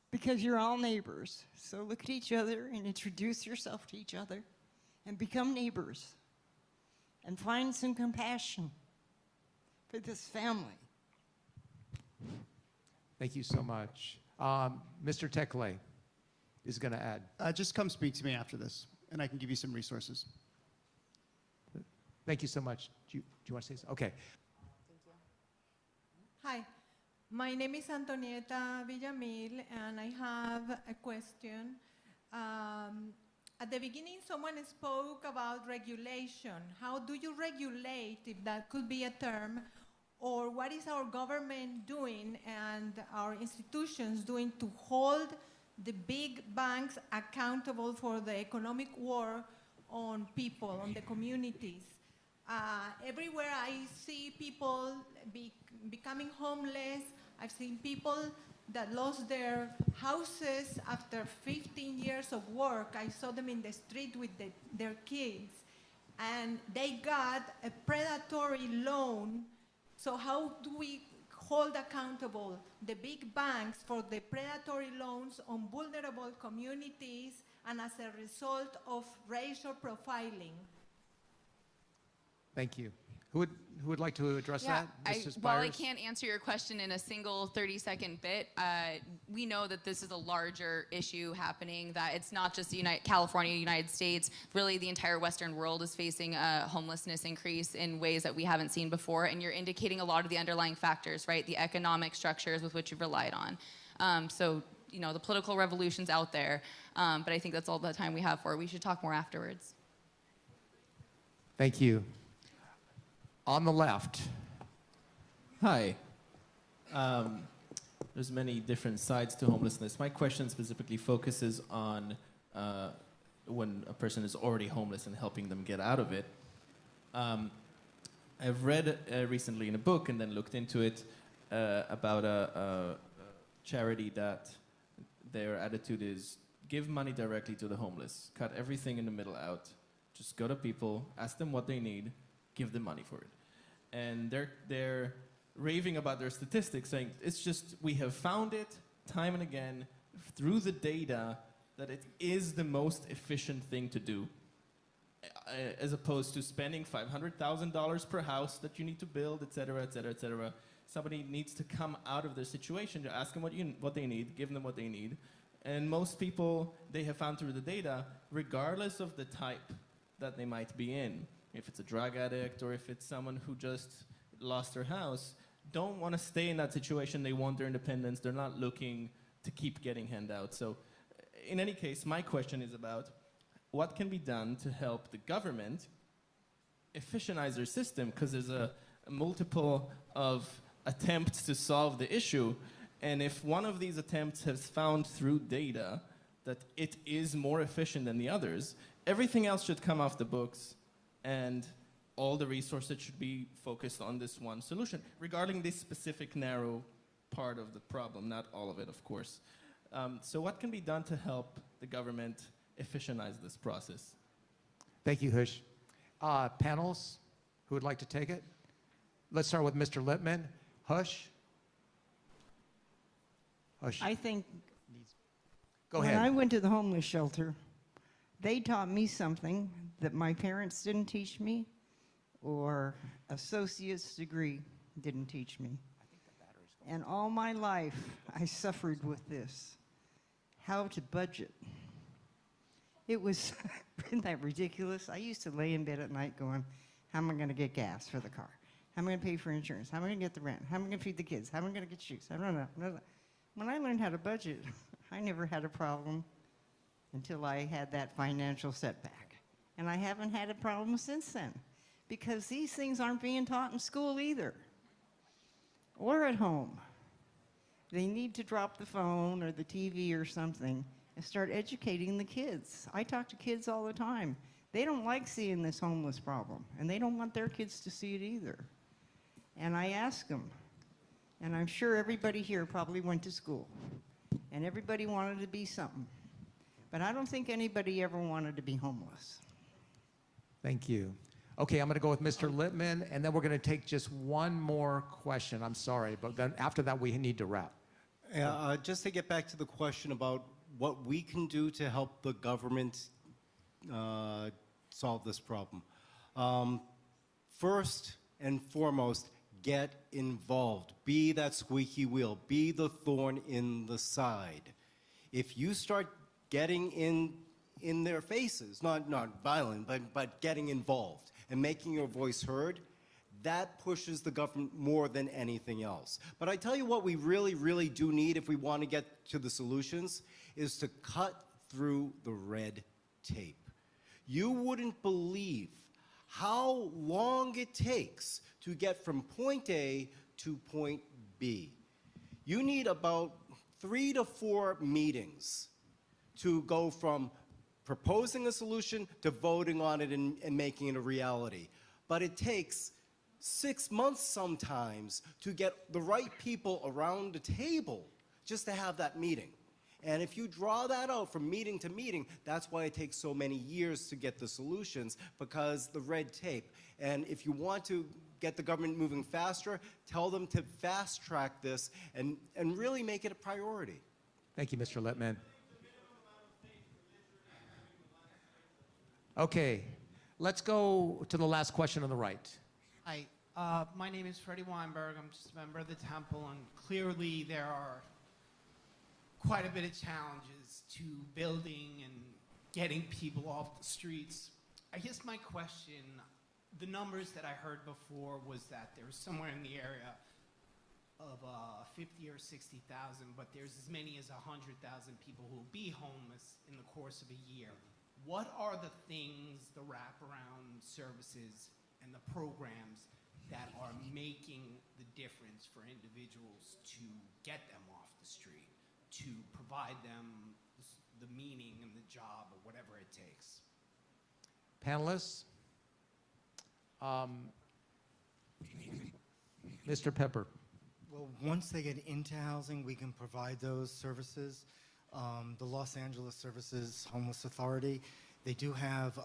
Because you're all neighbors, so look at each other and introduce yourself to each other and become neighbors and find some compassion for this family. Thank you so much. Mr. Tekle is going to add. Just come speak to me after this, and I can give you some resources. Thank you so much. Do you want to say something? Okay. Hi, my name is Antonieta Villamil, and I have a question. At the beginning, someone spoke about regulation. How do you regulate, if that could be a term, or what is our government doing and our institutions doing to hold the big banks accountable for the economic war on people, on the communities? Everywhere I see people becoming homeless. I've seen people that lost their houses after 15 years of work. I saw them in the street with their kids, and they got a predatory loan. So how do we hold accountable the big banks for the predatory loans on vulnerable communities and as a result of racial profiling? Thank you. Who would like to address that? Mrs. While I Byers? can't answer your question in a single 30-second bit, we know that this is a larger issue happening, that it's not just California, United States, really the entire Western world is facing a homelessness increase in ways that we haven't seen before, and you're indicating a lot of the underlying factors, right? The economic structures with which you've relied on. So, you know, the political revolution's out there, but I think that's all the time we have for it. We should talk more afterwards. Thank you. On the left. Hi. There's many different sides to homelessness. My question specifically focuses on when a person is already homeless and helping them get out of it. I've read recently in a book and then looked into it about a charity that their attitude is give money directly to the homeless, cut everything in the middle out, just go to people, ask them what they need, give them money for it. And they're raving about their statistics, saying it's just, we have found it time and again through the data that it is the most efficient thing to do, as opposed to spending $500,000 per house that you need to build, et cetera, et cetera, et cetera. Somebody needs to come out of their situation to ask them what they need, give them what they need. And most people, they have found through the data, regardless of the type that they might be in, if it's a drug addict or if it's someone who just lost their house, don't want to stay in that situation. They want their independence. They're not looking to keep getting handouts. So in any case, my question is about what can be done to help the government efficientize their system, because there's a multiple of attempts to solve the issue. And if one of these attempts has found through data that it is more efficient than the others, everything else should come off the books and all the resources should be focused on this one solution regarding this specific narrow part of the problem, not all of it, of course. So what can be done to help the government efficientize this process? Thank you, Hush. Panels, who would like to take it? Let's start with Mr. Lippman. Hush? Hush. I think Go when ahead. I went to the homeless shelter, they taught me something that my parents didn't teach me, or associate's degree didn't teach me. And all my life, I suffered with this, how to budget. It was, isn't that ridiculous? I used to lay in bed at night going, how am I going to get gas for the car? How am I going to pay for insurance? How am I going to get the rent? How am I going to feed the kids? How am I going to get shoes? I don't know. When I learned how to budget, I never had a problem until I had that financial setback. And I haven't had a problem since then, because these things aren't being taught in school either, or at home. They need to drop the phone or the TV or something and start educating the kids. I talk to kids all the time. They don't like seeing this homeless problem, and they don't want their kids to see it either. And I ask them, and I'm sure everybody here probably went to school, and everybody wanted to be something. But I don't think anybody ever wanted to be homeless. Thank you. Okay, I'm going to go with Mr. Lippman, and then we're going to take just one more question. I'm sorry, but then after that, we need to wrap. Just to get back to the question about what we can do to help the government solve this problem. First and foremost, get involved. Be that squeaky wheel. Be the thorn in the side. If you start getting in their faces, not violent, but getting involved and making your voice heard, that pushes the government more than anything else. But I tell you what we really, really do need if we want to get to the solutions is to cut through the red tape. You wouldn't believe how long it takes to get from point A to point B. You need about 3 to 4 meetings to go from proposing a solution to voting on it and making it a reality. But it takes 6 months sometimes to get the right people around the table just to have that meeting. And if you draw that out from meeting to meeting, that's why it takes so many years to get the solutions, because the red tape. And if you want to get the government moving faster, tell them to fast track this and really make it a priority. Thank you, Mr. Lippman. Okay, let's go to the last question on the right. Hi, my name is Freddie Weinberg. I'm just a member of the temple, and clearly there are quite a bit of challenges to building and getting people off the streets. I guess my question, the numbers that I heard before was that there was somewhere in the area of 50 or 60,000, but there's as many as 100,000 people who will be homeless in the course of a year. What are the things, the wraparound services and the programs that are making the difference for individuals to get them off the street, to provide them the meaning and the job or whatever it takes? Panelists? Mr. Pepper. Well, once they get into housing, we can provide those services. The Los Angeles Services Homeless Authority, they do have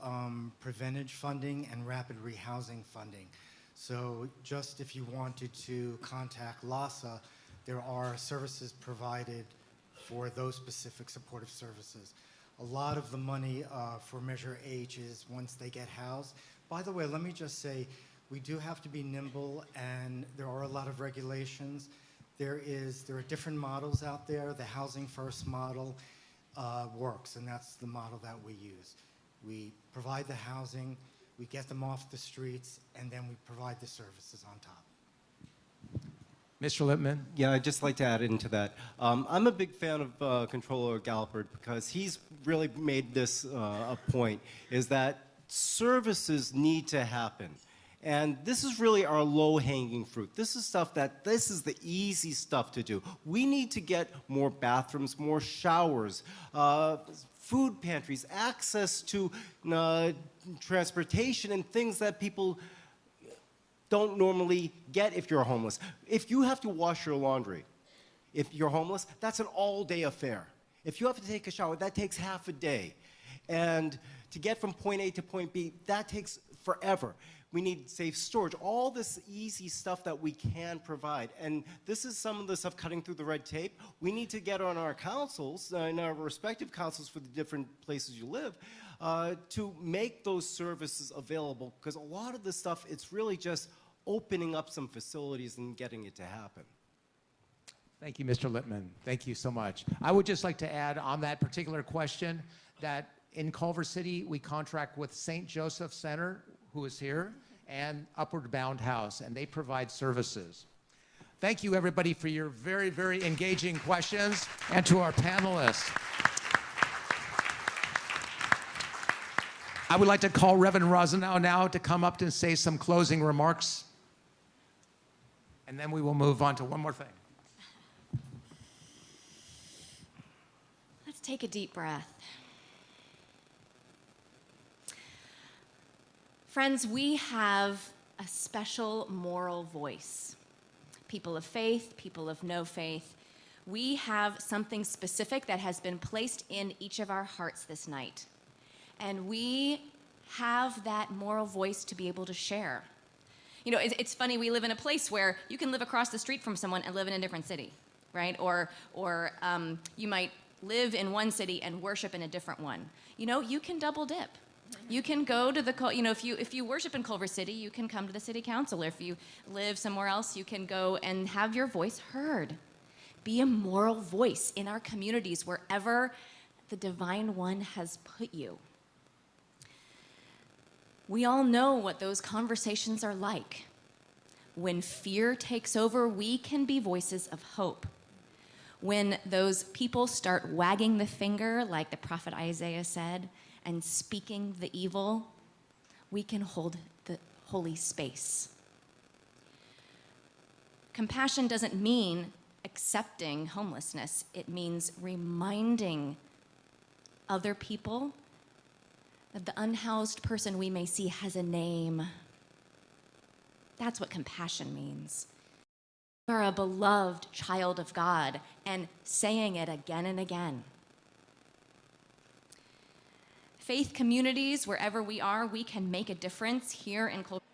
preventive funding and rapid rehousing funding. So just if you wanted to contact LASA, there are services provided for those specific supportive services. A lot of the money for Measure H is once they get housed. By the way, let me just say, we do have to be nimble, and there are a lot of regulations. There are different models out there. The Housing First model works, and that's the model that we use. We provide the housing, we get them off the streets, and then we provide the services on top. Mr. Lippman? Yeah, I'd just like to add into that. I'm a big fan of Controller Gallopert because he's really made this a point, is that services need to happen. And this is really our low-hanging fruit. This is the easy stuff to do. We need to get more bathrooms, more showers, food pantries, access to transportation and things that people don't normally get if you're homeless. If you have to wash your laundry, if you're homeless, that's an all-day affair. If you have to take a shower, that takes half a day. And to get from point A to point B, that takes forever. We need safe storage, all this easy stuff that we can provide. And this is some of the stuff cutting through the red tape. We need to get on our councils, in our respective councils for the different places you live, to make those services available, because a lot of this stuff, it's really just opening up some facilities and getting it to happen. Thank you, Mr. Lippman. Thank you so much. I would just like to add on that particular question that in Culver City, we contract with St. Joseph Center, who is here, and Upward Bound House, and they provide services. Thank you, everybody, for your very, very engaging questions, and to our panelists. I would like to call Reverend Rosenau now to come up and say some closing remarks, and then we will move on to one more thing. Let's take a deep breath. Friends, we have a special moral voice. People of faith, people of no faith, we have something specific that has been placed in each of our hearts this night. And we have that moral voice to be able to share. You know, it's funny, we live in a place where you can live across the street from someone and live in a different city, right? Or you might live in one city and worship in a different one. You know, you can double dip. You can go to the, you know, if you worship in Culver City, you can come to the city council. Or if you live somewhere else, you can go and have your voice heard. Be a moral voice in our communities wherever the Divine One has put you. We all know what those conversations are like. When fear takes over, we can be voices of hope. When those people start wagging the finger, like the prophet Isaiah said, and speaking the evil, we can hold the holy space. Compassion doesn't mean accepting homelessness. It means reminding other people that the unhoused person we may see has a name. That's what compassion means. You are a beloved child of God, and saying it again and again. Faith communities, wherever we are, we can make a difference here in Culver.